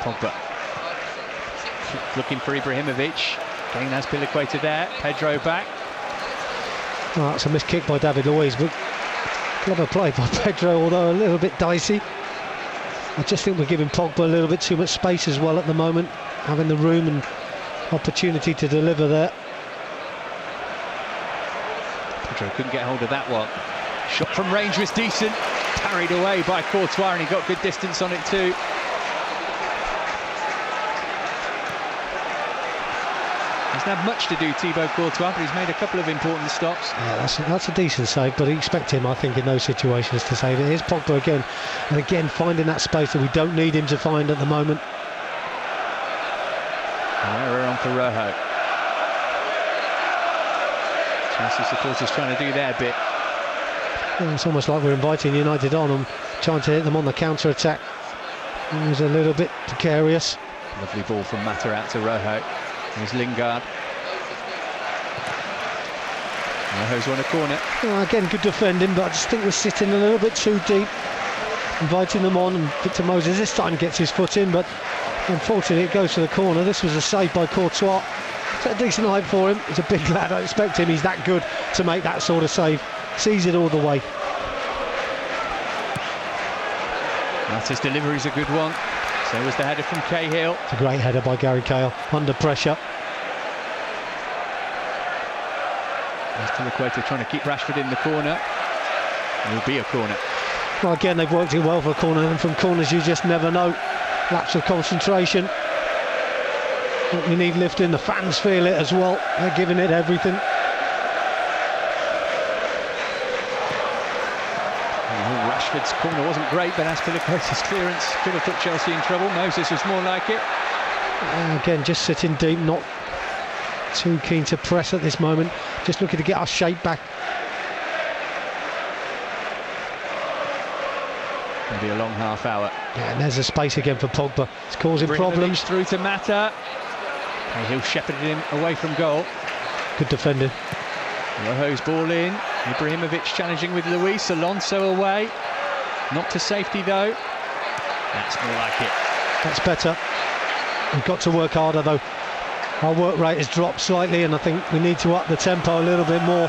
Pogba looking for Ibrahimovic. Again, has Spilicueta there. Pedro back. Oh, that's a missed kick by David Luiz, but Clever play by Pedro, although a little bit dicey. I just think we're giving Pogba a little bit too much space as well at the moment, having the room and opportunity to deliver there. Pedro couldn't get hold of that one. Shot from range was decent, parried away by Courtois, and he got good distance on it too. Hasn't had much to do, Thibaut Courtois, but he's made a couple of important stops. Yeah, that's a decent save, but you expect him, I think, in those situations to save it. Here's Pogba again, and again finding that space that we don't need him to find at the moment. Herrera on for Rojo. Chelsea supporters trying to do their bit. Yeah, it's almost like we're inviting United on and trying to hit them on the counter-attack. It was a little bit precarious. Lovely ball from Mata out to Rojo. There's Lingard. Rojo's won a corner. Again, good defending, but I just think we're sitting a little bit too deep, inviting them on, and Victor Moses this time gets his foot in, but unfortunately it goes to the corner. This was a save by Courtois. It's a decent height for him. He's a big lad. I expect him. He's that good to make that sort of save. Sees it all the way. Mata's delivery's a good one. So was the header from Cahill. It's a great header by Gary Cahill, under pressure. There's Telequeta trying to keep Rashford in the corner. It will be a corner. Well, again, they've worked it well for a corner, and from corners you just never know. Lapse of concentration. You need lifting, the fans feel it as well. They're giving it everything. Rashford's corner wasn't great, but Azpilicueta's clearance could have put Chelsea in trouble. Moses was more like it. Again, just sitting deep, not too keen to press at this moment. Just looking to get our shape back. Maybe a long half hour. Yeah, and there's a space again for Pogba. It's causing problems. Through to Mata. Cahill shepherded him away from goal. Good defending. Rojo's ball in. Ibrahimovic challenging with Luis. Alonso away. Not to safety though. That's more like it. That's better. We've got to work harder though. Our work rate has dropped slightly, and I think we need to up the tempo a little bit more.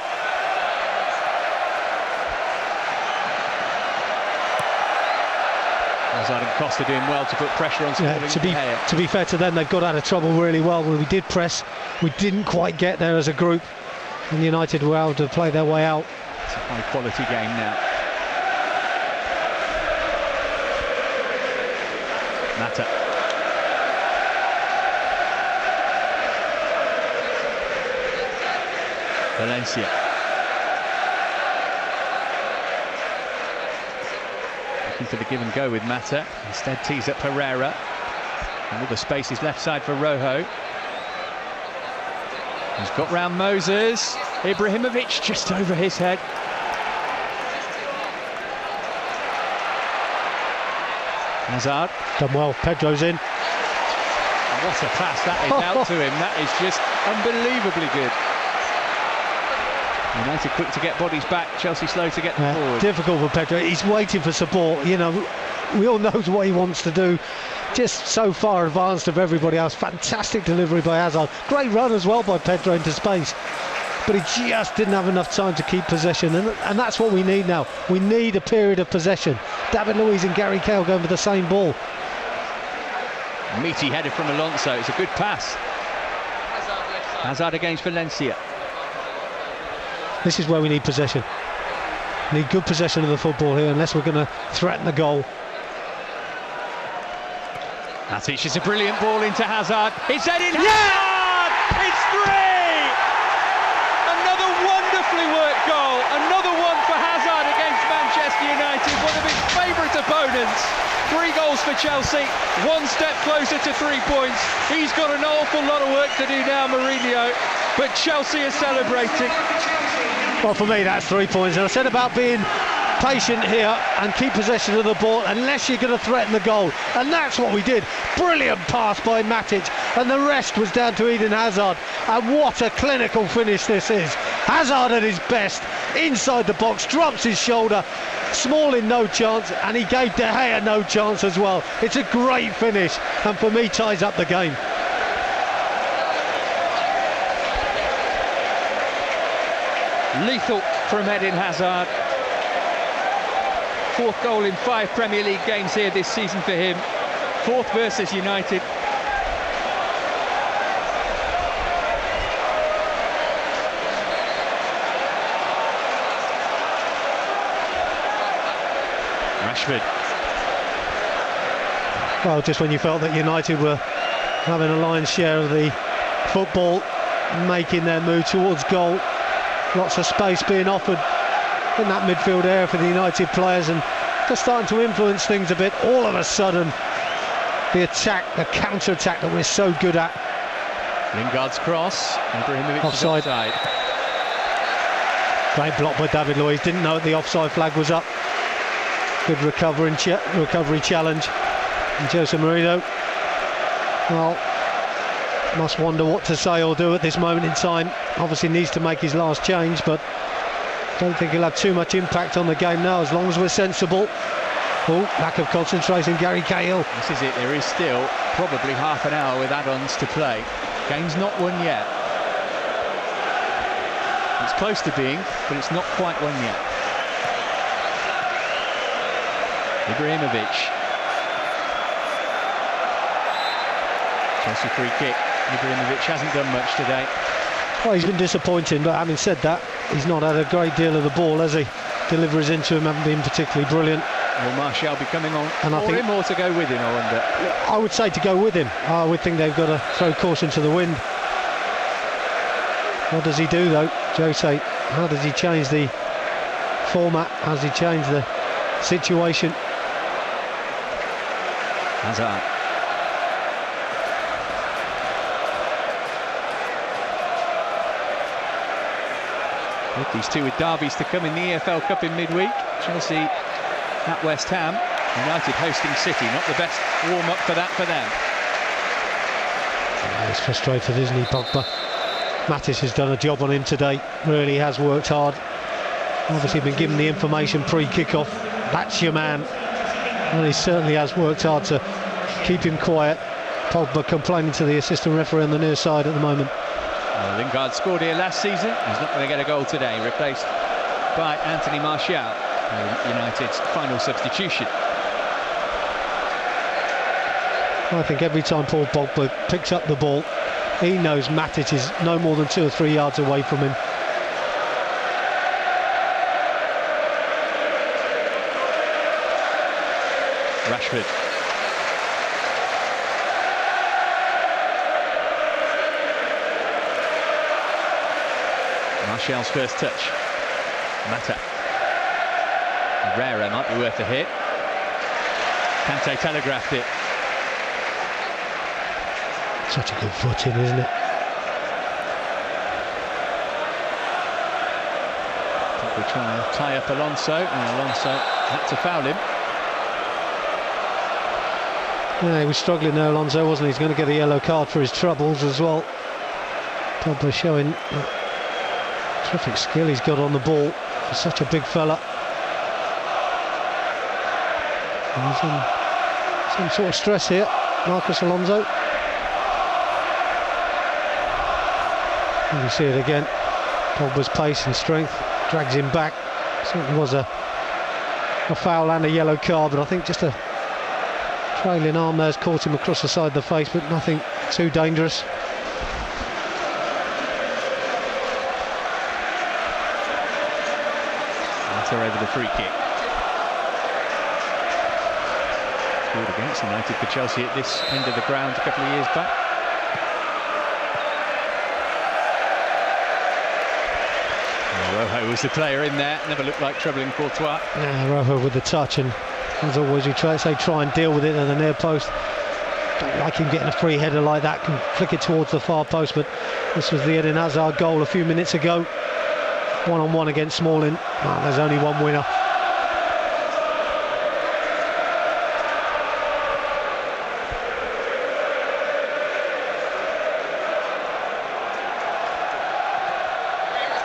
Hazard and Costa doing well to put pressure on Smalling. To be fair to them, they've got out of trouble really well. When we did press, we didn't quite get there as a group, and United were able to play their way out. It's a high quality game now. Mata. Valencia. Looking for the give and go with Mata. Instead tees up Herrera. And all the space is left side for Rojo. He's got round Moses. Ibrahimovic just over his head. Hazard. Done well. Pedro's in. What a pass that is out to him. That is just unbelievably good. United quick to get bodies back, Chelsea slow to get them forward. Difficult for Pedro. He's waiting for support. You know, we all know what he wants to do. Just so far advanced of everybody else. Fantastic delivery by Hazard. Great run as well by Pedro into space. But he just didn't have enough time to keep possession, and that's what we need now. We need a period of possession. David Luiz and Gary Cahill going for the same ball. Meaty header from Alonso. It's a good pass. Hazard against Valencia. This is where we need possession. We need good possession of the football here, unless we're going to threaten the goal. Matic is a brilliant ball into Hazard. It's headed. Hazard! It's 3! Another wonderfully worked goal. Another one for Hazard against Manchester United, one of his favourite opponents. 3 goals for Chelsea, 1 step closer to 3 points. He's got an awful lot of work to do now, Mourinho, but Chelsea are celebrating. Well, for me, that's 3 points. And I said about being patient here and keep possession of the ball unless you're going to threaten the goal. And that's what we did. Brilliant pass by Matic. And the rest was down to Eden Hazard. And what a clinical finish this is. Hazard at his best. Inside the box, drops his shoulder. Smalling no chance, and he gave De Gea no chance as well. It's a great finish, and for me ties up the game. Lethal from Eden Hazard. 4th goal in 5 Premier League games here this season for him. 4th versus United. Rashford. Well, just when you felt that United were having a lion's share of the football, making their move towards goal, lots of space being offered in that midfield area for the United players, and just starting to influence things a bit. All of a sudden, the attack, the counter-attack that we're so good at. Lingard's cross, Ibrahimovic Offside. is offside. Great block by David Luiz, didn't know the offside flag was up. Good recovery challenge. And Jose Mourinho, well, must wonder what to say or do at this moment in time. Obviously needs to make his last change, but don't think he'll have too much impact on the game now, as long as we're sensible. Oh, lack of concentration, Gary Cahill. This is it, there is still probably half an hour with add-ons to play. Game's not won yet. It's close to being, but it's not quite won yet. Ibrahimovic. Chelsea free kick. Ibrahimovic hasn't done much today. Well, he's been disappointing, but having said that, he's not had a great deal of the ball, has he? Deliveries into him haven't been particularly brilliant. Will Martial be coming on And I for think- him or to go with him, I wonder? I would say to go with him. I would think they've got to throw caution to the wind. What does he do though, Jose? How does he change the format? How does he change the situation? Hazard. With these two with derbies to come in the EFL Cup in midweek. Chelsea at West Ham. United hosting City. Not the best warm-up for that for them. He's frustrated, isn't he, Pogba? Matic has done a job on him today. Really has worked hard. Obviously been given the information pre-kick-off. That's your man. And he certainly has worked hard to keep him quiet. Pogba complaining to the assistant referee on the near side at the moment. Lingard scored here last season. He's not going to get a goal today. Replaced by Anthony Martial, United's final substitution. I think every time Paul Pogba picks up the ball, he knows Matic is no more than 2 or 3 yards away from him. Rashford. Martial's first touch. Mata. Herrera might be worth a hit. Kante telegraphed it. Such a good footing, isn't it? We're trying to tie up Alonso, and Alonso had to foul him. Yeah, he was struggling there, Alonso, wasn't he? He's going to get a yellow card for his troubles as well. Pogba showing terrific skill he's got on the ball for such a big fella. And he's in some sort of stress here, Marcus Alonso. And you see it again. Pogba's pace and strength drags him back. Certainly was a foul and a yellow card, but I think just a trailing arm there's caught him across the side of the face, but nothing too dangerous. Over the free kick. Scored against United for Chelsea at this end of the ground a couple of years back. Rojo was the player in there, never looked like troubling Courtois. Yeah, Rojo with the touch, and as always, we try and deal with it at the near post. Don't like him getting a free header like that, can flick it towards the far post, but this was the Eden Hazard goal a few minutes ago. 1-on-1 against Smalling. Oh, there's only one winner.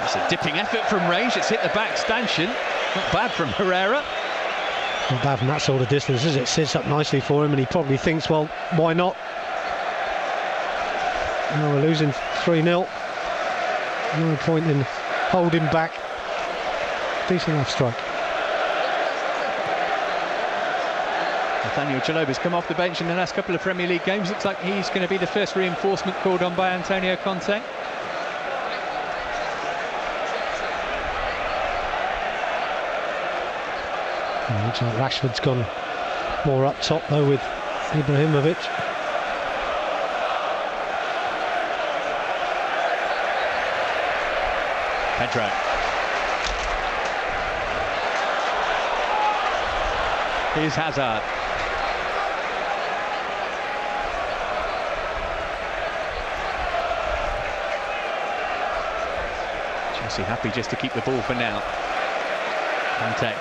It's a dipping effort from range. It's hit the back stanchion. Not bad from Herrera. Not bad from that sort of distance, is it? Sits up nicely for him, and he probably thinks, well, why not? Now we're losing 3-0. No point in holding back. Decent left strike. Nathaniel Chaloba's come off the bench in the last couple of Premier League games. Looks like he's going to be the first reinforcement called on by Antonio Kante. Looks like Rashford's gone more up top though with Ibrahimovic. Pedro. Here's Hazard. Chelsea happy just to keep the ball for now. Kante.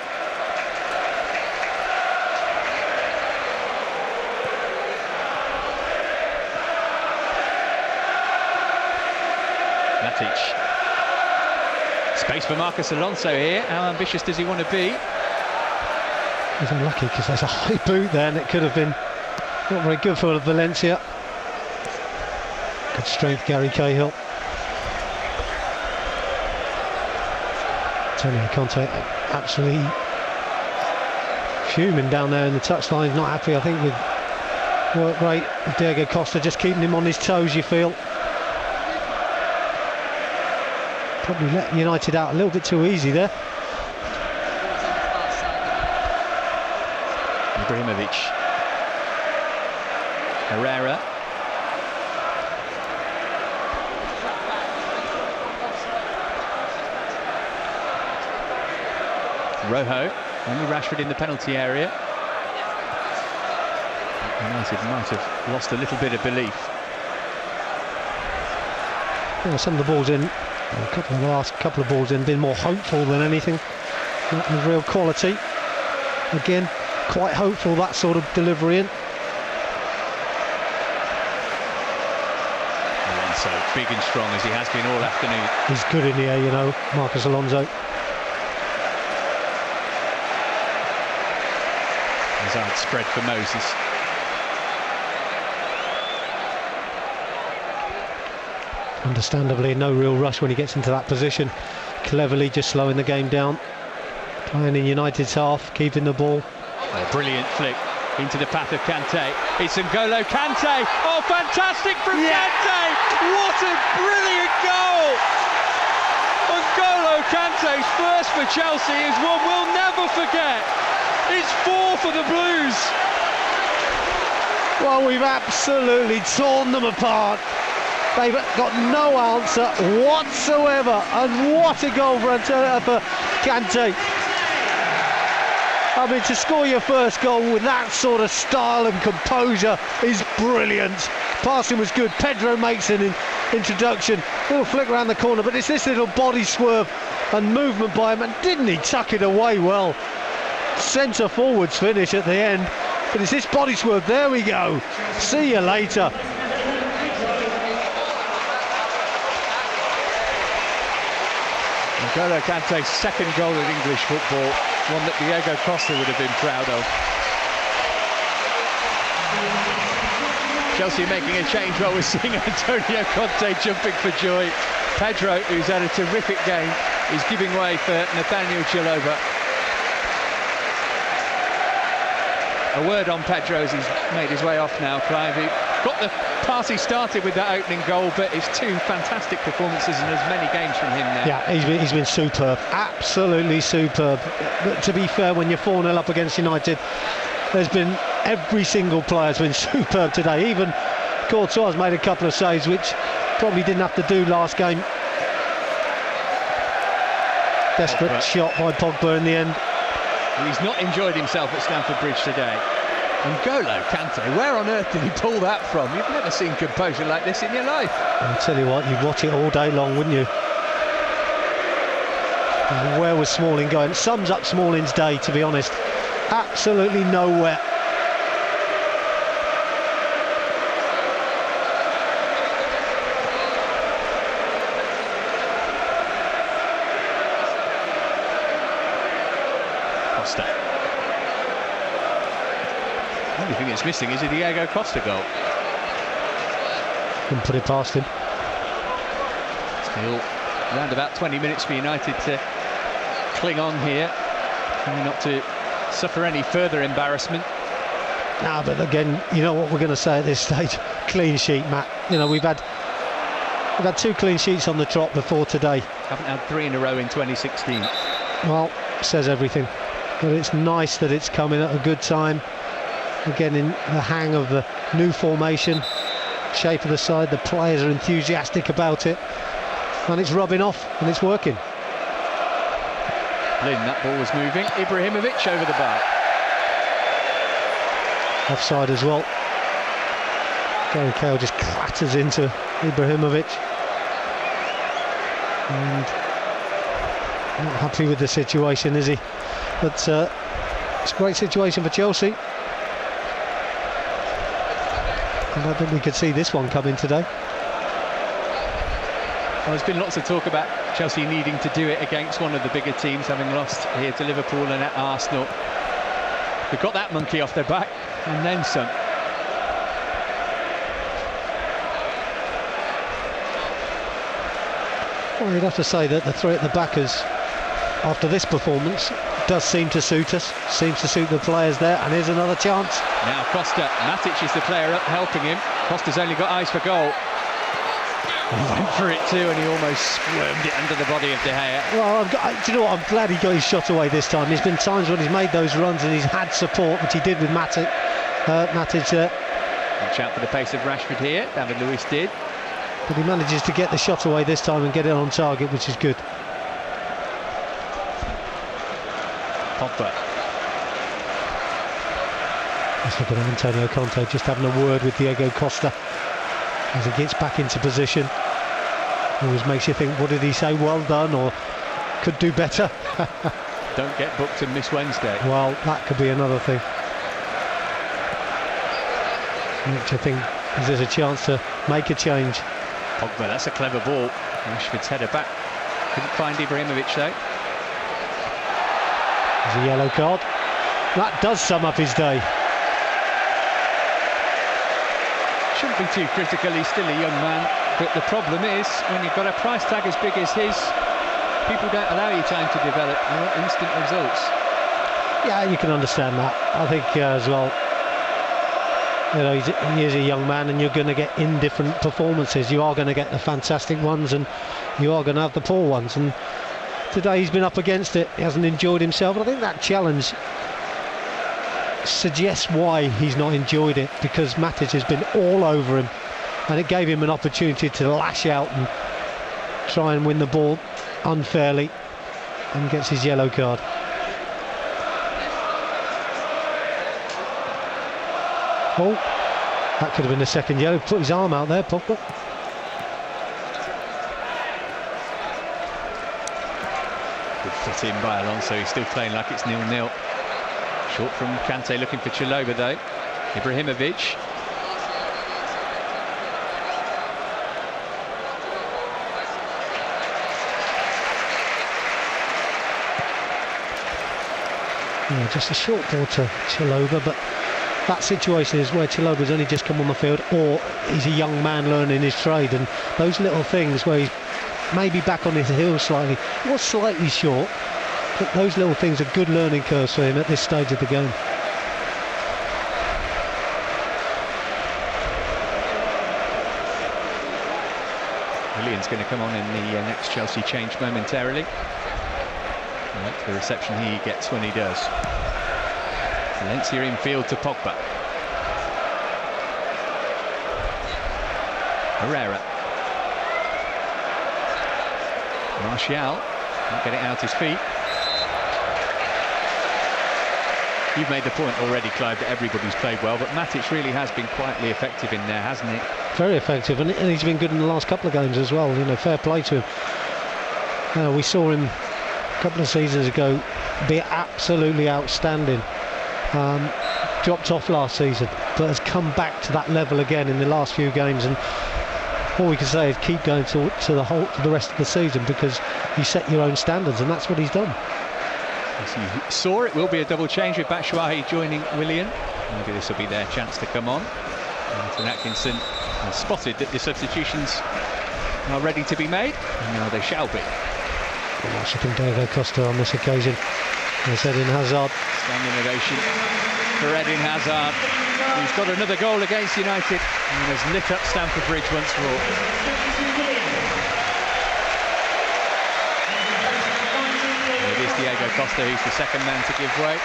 Matic. Space for Marcos Alonso here. How ambitious does he want to be? He's unlucky because there's a high boot there and it could have been not very good for Valencia. Good strength, Gary Cahill. Antonio Kante absolutely fuming down there in the touchline, not happy I think with work rate. Diego Costa just keeping him on his toes, you feel. Probably let United out a little bit too easy there. Ibrahimovic. Herrera. Rojo. Only Rashford in the penalty area. United might have lost a little bit of belief. Yeah, some of the balls in, the last couple of balls in, been more hopeful than anything. Not with real quality. Again, quite hopeful that sort of delivery in. Alonso, big and strong as he has been all afternoon. He's good in the air, you know, Marcos Alonso. Hazard spread for Moses. Understandably, no real rush when he gets into that position. Cleverly just slowing the game down. Playing in United's half, keeping the ball. A brilliant flick into the path of Kante. It's N'Golo Kante. Oh, fantastic from Kante! What a brilliant goal! N'Golo Kante's first for Chelsea is one we'll never forget. It's 4 for the Blues. Well, we've absolutely torn them apart. They've got no answer whatsoever. And what a goal for Kante. I mean, to score your first goal with that sort of style and composure is brilliant. Passing was good. Pedro makes an introduction. Little flick around the corner, but it's this little body swerve and movement by him. And didn't he tuck it away well? Centre forwards finish at the end. But it's this body swerve. There we go. See you later. N'Golo Kante's second goal in English football, one that Diego Costa would have been proud of. Chelsea making a change while we're seeing Antonio Kante jumping for joy. Pedro, who's had a terrific game, is giving way for Nathaniel Chaloba. A word on Pedro as he's made his way off now, Clive. He got the party started with that opening goal, but it's 2 fantastic performances and as many games from him now. Yeah, he's been superb, absolutely superb. But to be fair, when you're 4-0 up against United, every single player's been superb today. Even Courtois made a couple of saves, which probably didn't have to do last game. Desperate shot by Pogba in the end. He's not enjoyed himself at Stamford Bridge today. N'Golo Kante, where on earth did he pull that from? You've never seen composure like this in your life. I'll tell you what, you'd watch it all day long, wouldn't you? And where was Smalling going? Sums up Smalling's day, to be honest. Absolutely nowhere. Costa. The only thing that's missing is a Diego Costa goal. Couldn't put it past him. Still around about 20 minutes for United to cling on here, trying not to suffer any further embarrassment. No, but again, you know what we're going to say at this stage? Clean sheet, Matt. You know, we've had 2 clean sheets on the trot before today. Haven't had 3 in a row in 2016. Well, says everything. But it's nice that it's coming at a good time. Again, in the hang of the new formation, shape of the side, the players are enthusiastic about it, and it's rubbing off and it's working. Lynn, that ball was moving. Ibrahimovic over the bar. Offside as well. Cahill just clatters into Ibrahimovic. And not happy with the situation, is he? But it's a great situation for Chelsea. I don't think we could see this one coming today. Well, there's been lots of talk about Chelsea needing to do it against one of the bigger teams, having lost here to Liverpool and at Arsenal. They've got that monkey off their back, and then some. Well, you'd have to say that the 3 at the backers, after this performance, does seem to suit us, seems to suit the players there, and here's another chance. Now Costa, Matic is the player up helping him. Costa's only got eyes for goal. He went for it too, and he almost squirmed it under the body of De Gea. Well, do you know what? I'm glad he got his shot away this time. There's been times when he's made those runs and he's had support, which he did with Matic there. Watch out for the pace of Rashford here. David Luiz did. But he manages to get the shot away this time and get it on target, which is good. Pogba. Let's look at Antonio Kante just having a word with Diego Costa as he gets back into position. Always makes you think, what did he say? Well done, or could do better. Don't get booked and miss Wednesday. Well, that could be another thing. Makes you think, is there a chance to make a change? Pogba, that's a clever ball. Rashford's header back. Couldn't find Ibrahimovic though. There's a yellow card. That does sum up his day. Shouldn't be too critical, he's still a young man. But the problem is, when you've got a price tag as big as his, people don't allow you time to develop. They want instant results. Yeah, you can understand that. I think as well, you know, he is a young man, and you're going to get indifferent performances. You are going to get the fantastic ones, and you are going to have the poor ones. And today he's been up against it. He hasn't enjoyed himself. And I think that challenge suggests why he's not enjoyed it, because Matic has been all over him, and it gave him an opportunity to lash out and try and win the ball unfairly, and gets his yellow card. Oh, that could have been a second yellow. Put his arm out there, Pogba. Good fit in by Alonso. He's still playing like it's 0-0. Short from Kante, looking for Chalobah though. Ibrahimovic. Yeah, just a short ball to Chalobah, but that situation is where Chalobah's only just come on the field, or he's a young man learning his trade, and those little things where he's maybe back on his heels slightly, he was slightly short, but those little things are good learning curves for him at this stage of the game. Willian's going to come on in the next Chelsea change momentarily. Like the reception he gets when he does. Valencia infield to Pogba. Herrera. Martial can't get it out his feet. You've made the point already, Clive, that everybody's played well, but Matic really has been quietly effective in there, hasn't he? Very effective, and he's been good in the last couple of games as well. You know, fair play to him. We saw him a couple of seasons ago be absolutely outstanding. Dropped off last season, but has come back to that level again in the last few games, and all we can say is keep going to the rest of the season, because you set your own standards, and that's what he's done. As you saw, it will be a double change with Batshuayi joining Willian. Maybe this will be their chance to come on. Anton Atkinson has spotted that the substitutions are ready to be made, and now they shall be. Worshipping Diego Costa on this occasion. There's Eden Hazard. Standing ovation for Eden Hazard. who's got another goal against United and has lit up Stamford Bridge once more. It is Diego Costa who's the second man to give way.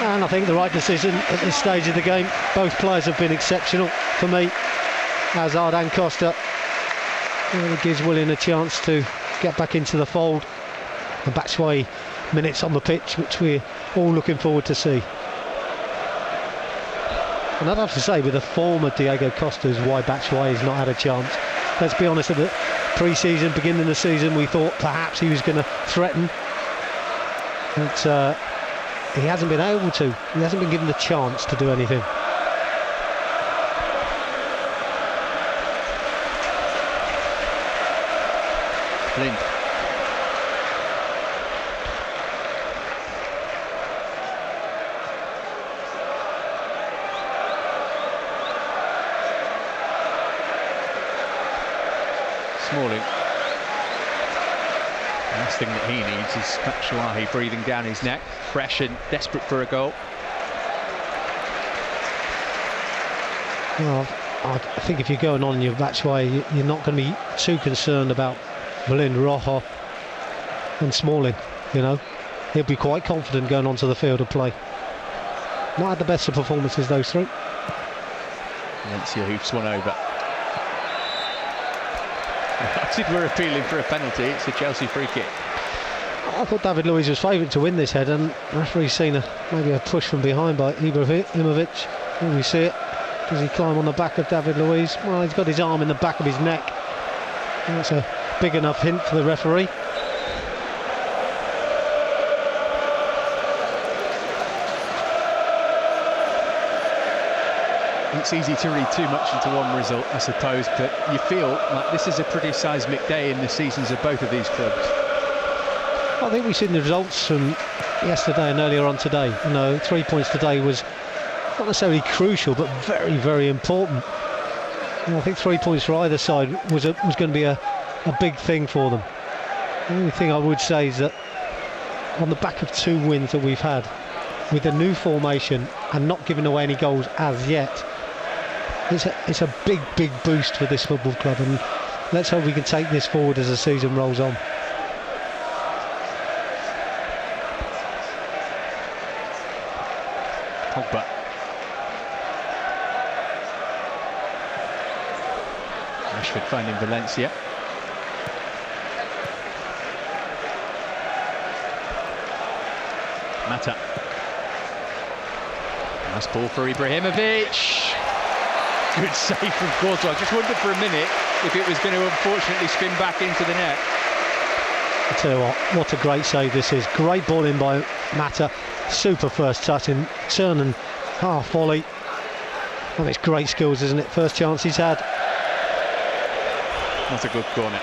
And I think the right decision at this stage of the game. Both players have been exceptional for me, Hazard and Costa. It gives Willian a chance to get back into the fold. The Batshuayi minutes on the pitch, which we're all looking forward to see. And I'd have to say, with the form of Diego Costa, is why Batshuayi has not had a chance. Let's be honest, at the pre-season, beginning of the season, we thought perhaps he was going to threaten. But he hasn't been able to. He hasn't been given the chance to do anything. Blind. Smalling. The last thing that he needs is Batshuayi breathing down his neck, fresh and desperate for a goal. Well, I think if you're going on your Batshuayi, you're not going to be too concerned about Willian, Rojo and Smalling. You know, he'll be quite confident going onto the field of play. Not had the best of performances, those three. Valencia hoofs one over. United were appealing for a penalty. It's a Chelsea free kick. I thought David Luiz was favourite to win this head, and the referee's seen maybe a push from behind by Ibrahimovic. Can we see it? Does he climb on the back of David Luiz? Well, he's got his arm in the back of his neck. And that's a big enough hint for the referee. It's easy to read too much into one result, I suppose, but you feel like this is a pretty seismic day in the seasons of both of these clubs. I think we've seen the results from yesterday and earlier on today. You know, 3 points today was not necessarily crucial, but very, very important. And I think 3 points for either side was going to be a big thing for them. The only thing I would say is that on the back of 2 wins that we've had, with a new formation and not giving away any goals as yet, it's a big, big boost for this football club, and let's hope we can take this forward as the season rolls on. Pogba. Rashford finding Valencia. Mata. Nice ball for Ibrahimovic. Good save from Courtois. I just wondered for a minute if it was going to unfortunately spin back into the net. I tell you what a great save this is. Great ball in by Mata. Super first touch in turn and half volley. And it's great skills, isn't it? First chance he's had. That's a good corner.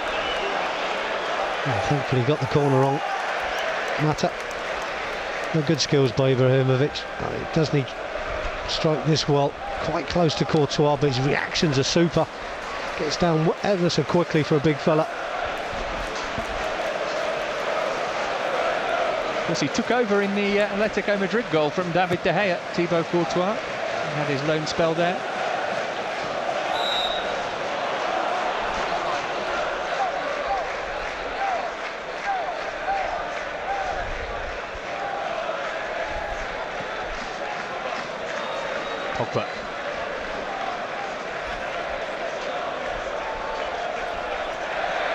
Oh, thankfully he got the corner wrong. Mata. No good skills by Ibrahimovic. Doesn't he strike this well? Quite close to Courtois, but his reactions are super. Gets down ever so quickly for a big fella. Of course, he took over in the Atletico Madrid goal from David De Gea. Thibaut Courtois had his loan spell there. Pogba.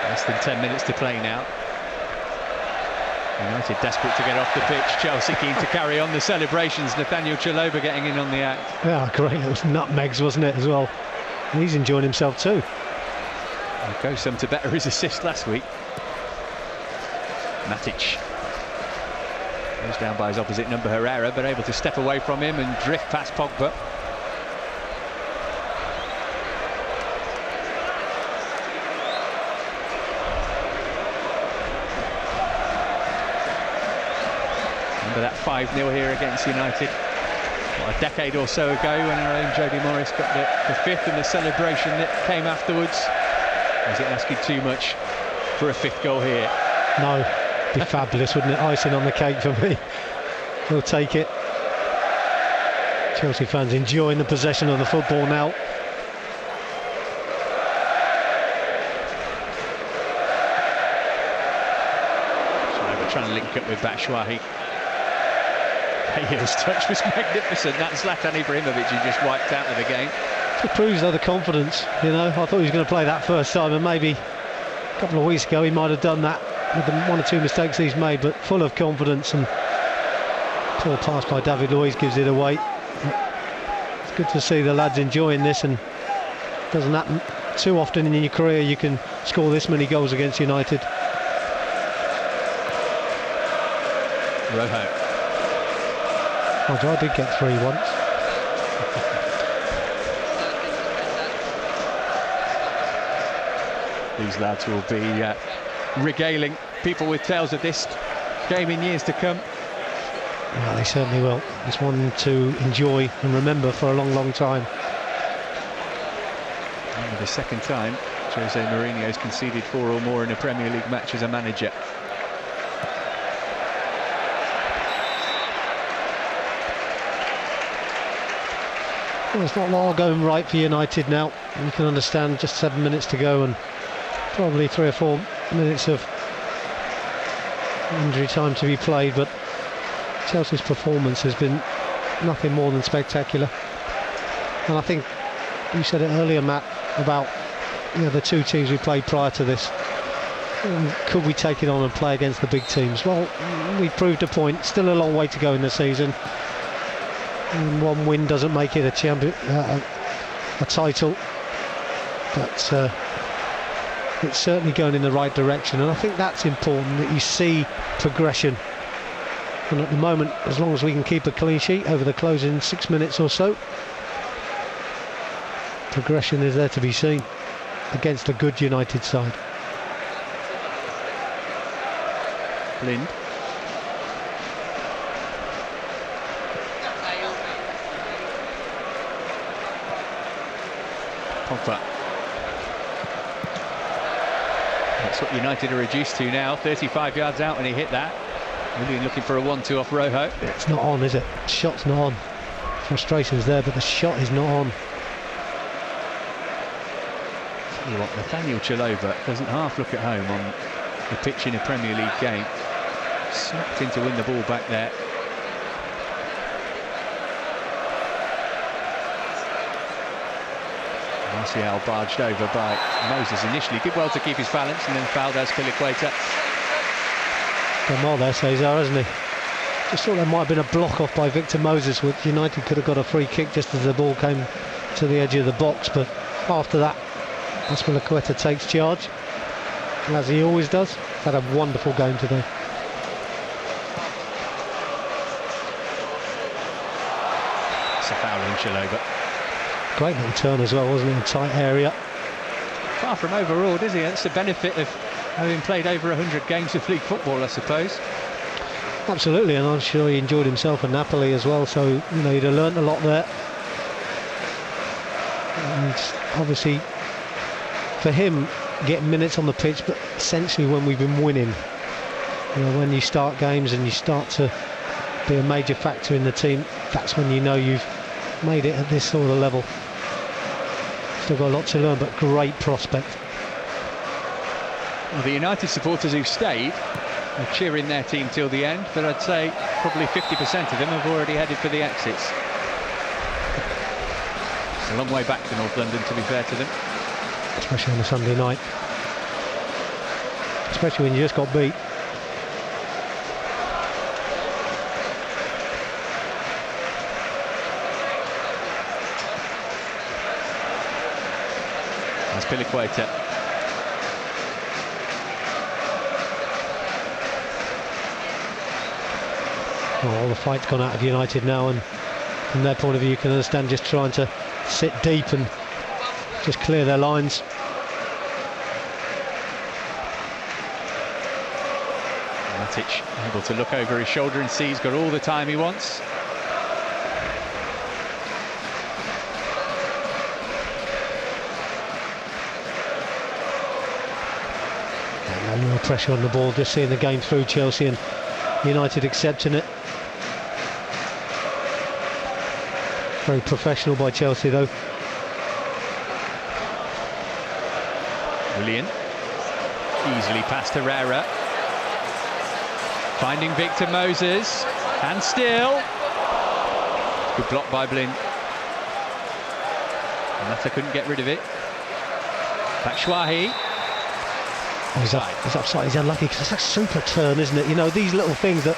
Less than 10 minutes to play now. United desperate to get off the pitch. Chelsea keen to carry on the celebrations. Nathaniel Chalobah getting in on the act. Yeah, great. It was nutmegs, wasn't it, as well? And he's enjoying himself too. There goes some to better his assist last week. Matic. Goes down by his opposite number, Herrera, but able to step away from him and drift past Pogba. That 5-0 here against United. A decade or so ago, when our own Jody Morris got the fifth, and the celebration that came afterwards. Was it asking too much for a fifth goal here? No, it'd be fabulous, wouldn't it? Icing on the cake for me. We'll take it. Chelsea fans enjoying the possession of the football now. Trying to link up with Batshuayi. Cahill's touch was magnificent. That Zlatan Ibrahimovic who just wiped out of the game. It proves though the confidence, you know. I thought he was going to play that first time, and maybe a couple of weeks ago he might have done that with the one or two mistakes he's made, but full of confidence, and poor pass by David Luiz gives it away. It's good to see the lads enjoying this, and it doesn't happen too often in your career you can score this many goals against United. Rojo. I did get 3 once. These lads will be regaling people with tales of this game in years to come. Well, they certainly will. It's one to enjoy and remember for a long, long time. And the second time Jose Mourinho has conceded 4 or more in a Premier League match as a manager. Well, it's not all going right for United now. You can understand just 7 minutes to go and probably 3 or 4 minutes of injury time to be played, but Chelsea's performance has been nothing more than spectacular. And I think you said it earlier, Matt, about the 2 teams we played prior to this. Could we take it on and play against the big teams? Well, we proved a point. Still a long way to go in the season. And 1 win doesn't make it a title, but it's certainly going in the right direction, and I think that's important, that you see progression. And at the moment, as long as we can keep a clean sheet over the closing 6 minutes or so, progression is there to be seen against a good United side. Blind. Pogba. That's what United are reduced to now. 35 yards out, and he hit that. Willian looking for a 1-2 off Rojo. It's not on, is it? Shot's not on. Frustration's there, but the shot is not on. Tell you what, Nathaniel Chalobah doesn't half look at home on the pitch in a Premier League game. Snapped in to win the ball back there. Martial barged over by Moses initially. Did well to keep his balance, and then fouled Azpilicueta. Done well there, Cesar, hasn't he? Just thought there might have been a block off by Victor Moses, which United could have got a free kick just as the ball came to the edge of the box, but after that Azpilicueta takes charge, as he always does. Had a wonderful game today. It's a foul in Chalobah. Great little turn as well, wasn't it? In a tight area. Far from overawed, is he? That's the benefit of having played over 100 games of league football, I suppose. Absolutely, and I'm sure he enjoyed himself at Napoli as well, so he'd have learnt a lot there. And obviously for him, getting minutes on the pitch, but essentially when we've been winning, when you start games and you start to be a major factor in the team, that's when you know you've made it at this sort of level. Still got a lot to learn, but great prospect. Well, the United supporters who've stayed are cheering their team till the end, but I'd say probably 50% of them have already headed for the exits. It's a long way back to North London, to be fair to them. Especially on a Sunday night. Especially when you just got beat. Azpilicueta. Well, all the fight's gone out of United now, and from their point of view you can understand just trying to sit deep and just clear their lines. Matic able to look over his shoulder and see he's got all the time he wants. No real pressure on the ball, just seeing the game through Chelsea and United accepting it. Very professional by Chelsea, though. Willian. Easily past Herrera. Finding Victor Moses. And still. Good block by Blin. Mata couldn't get rid of it. Batshuayi. Oh, he's offside. He's unlucky because it's a super turn, isn't it? You know, these little things that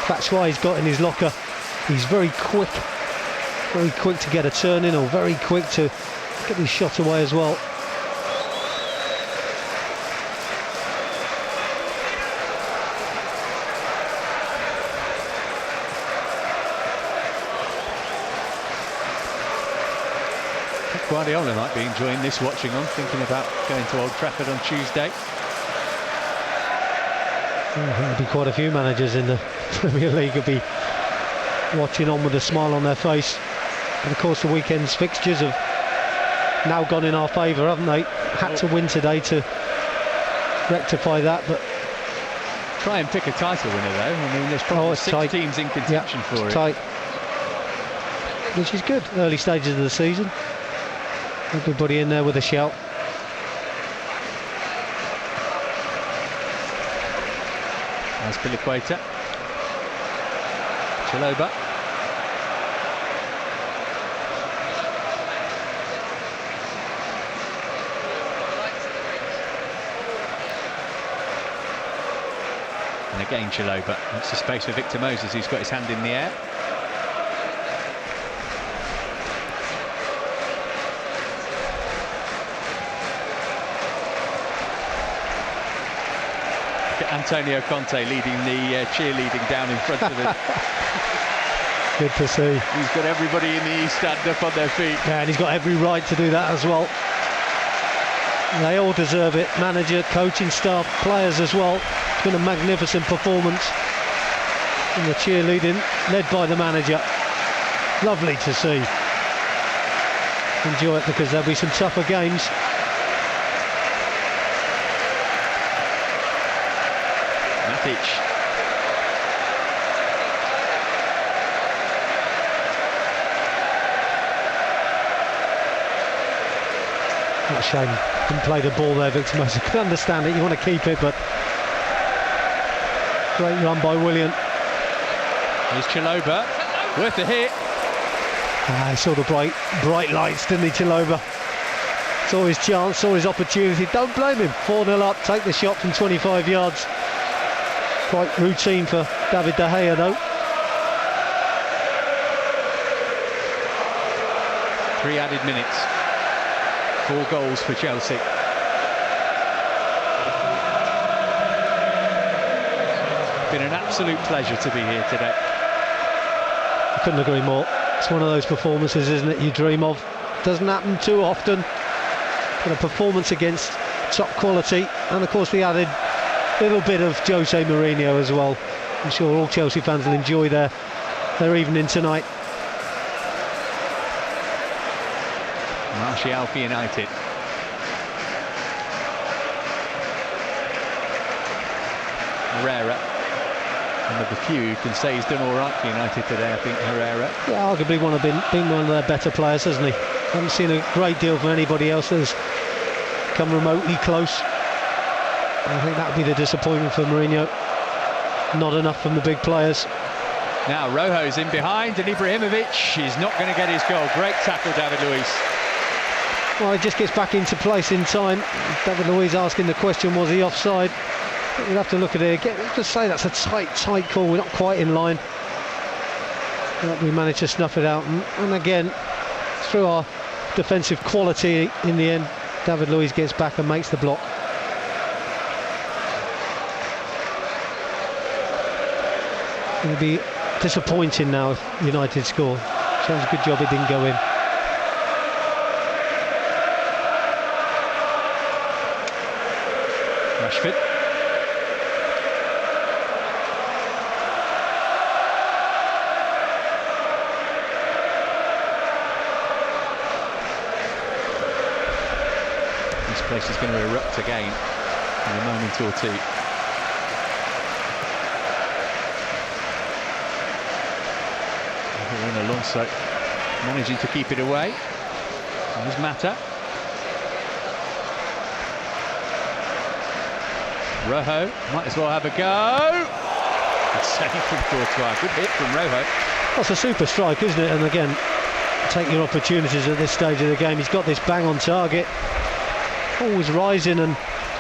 Batshuayi's got in his locker. He's very quick to get a turn in, or very quick to get his shot away as well. Guardiola might be enjoying this watching on, thinking about going to Old Trafford on Tuesday. There'll be quite a few managers in the Premier League will be watching on with a smile on their face. And of course the weekend's fixtures have now gone in our favour, haven't they? Had to win today to rectify that, but try and pick a title winner though. I mean, there's probably six tight. teams in contention for it. Tight. Which is good. Early stages of the season. Everybody in there with a shout. As Piliqueta. Chalobah. And again Chalobah. That's the space for Victor Moses, who's got his hand in the air. Antonio Kante leading the cheerleading down in front of him. Good to see. He's got everybody in the East stand up on their feet. Yeah, and he's got every right to do that as well. They all deserve it. Manager, coaching staff, players as well. It's been a magnificent performance. And the cheerleading led by the manager. Lovely to see. Enjoy it because there'll be some tougher games. What a shame. Didn't play the ball there, Victor Moses. I can understand it, you want to keep it, but great run by Willian. Here's Chalobah, worth a hit. He saw the bright lights, didn't he, Chalobah? Saw his chance, saw his opportunity. Don't blame him. 4-0 up, take the shot from 25 yards. Quite routine for David De Gea, though. 3 added minutes. 4 goals for Chelsea. Been an absolute pleasure to be here today. I couldn't agree more. It's one of those performances, isn't it, you dream of. Doesn't happen too often. But a performance against top quality, and of course the added little bit of Jose Mourinho as well. I'm sure all Chelsea fans will enjoy their evening tonight. Martial for United. Herrera, one of the few who can say he's done all right for United today, I think, Herrera. Yeah, arguably been one of their better players, hasn't he? Haven't seen a great deal from anybody else that's come remotely close. I think that would be the disappointment for Mourinho. Not enough from the big players. Now Rojo's in behind, and Ibrahimovic is not going to get his goal. Great tackle, David Luiz. Well, he just gets back into place in time. David Luiz asking the question, was he offside? We'll have to look at it again. Just say that's a tight call. We're not quite in line. But we managed to snuff it out, and again, through our defensive quality in the end, David Luiz gets back and makes the block. It'll be disappointing now if United score. Shows a good job it didn't go in. Rashford. This place is going to erupt again in a moment or two. Alonso managing to keep it away. There's Mata. Rojo might as well have a go. Good save from Courtois. Good hit from Rojo. That's a super strike, isn't it? And again, take your opportunities at this stage of the game. He's got this bang on target. Always rising and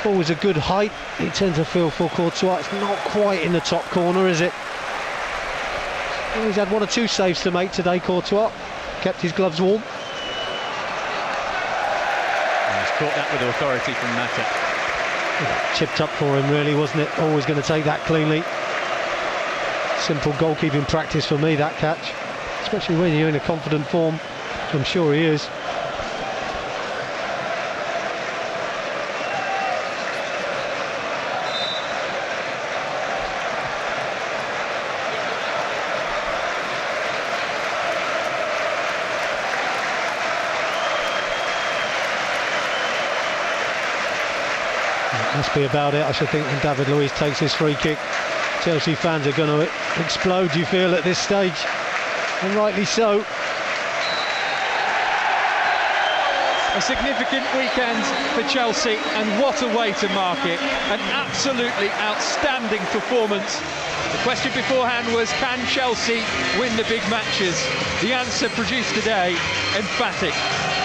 always a good height. He tends to feel for Courtois. It's not quite in the top corner, is it? Well, he's had 1 or 2 saves to make today, Courtois. Kept his gloves warm. He's caught that with authority from Mata. Chipped up for him, really, wasn't it? Always going to take that cleanly. Simple goalkeeping practice for me, that catch. Especially when you're in a confident form, which I'm sure he is. That must be about it, I should think, when David Luiz takes his free kick. Chelsea fans are going to explode, you feel, at this stage, and rightly so. A significant weekend for Chelsea, and what a way to mark it. An absolutely outstanding performance. The question beforehand was, can Chelsea win the big matches? The answer produced today, emphatic.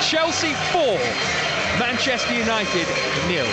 Chelsea 4, Manchester United 0.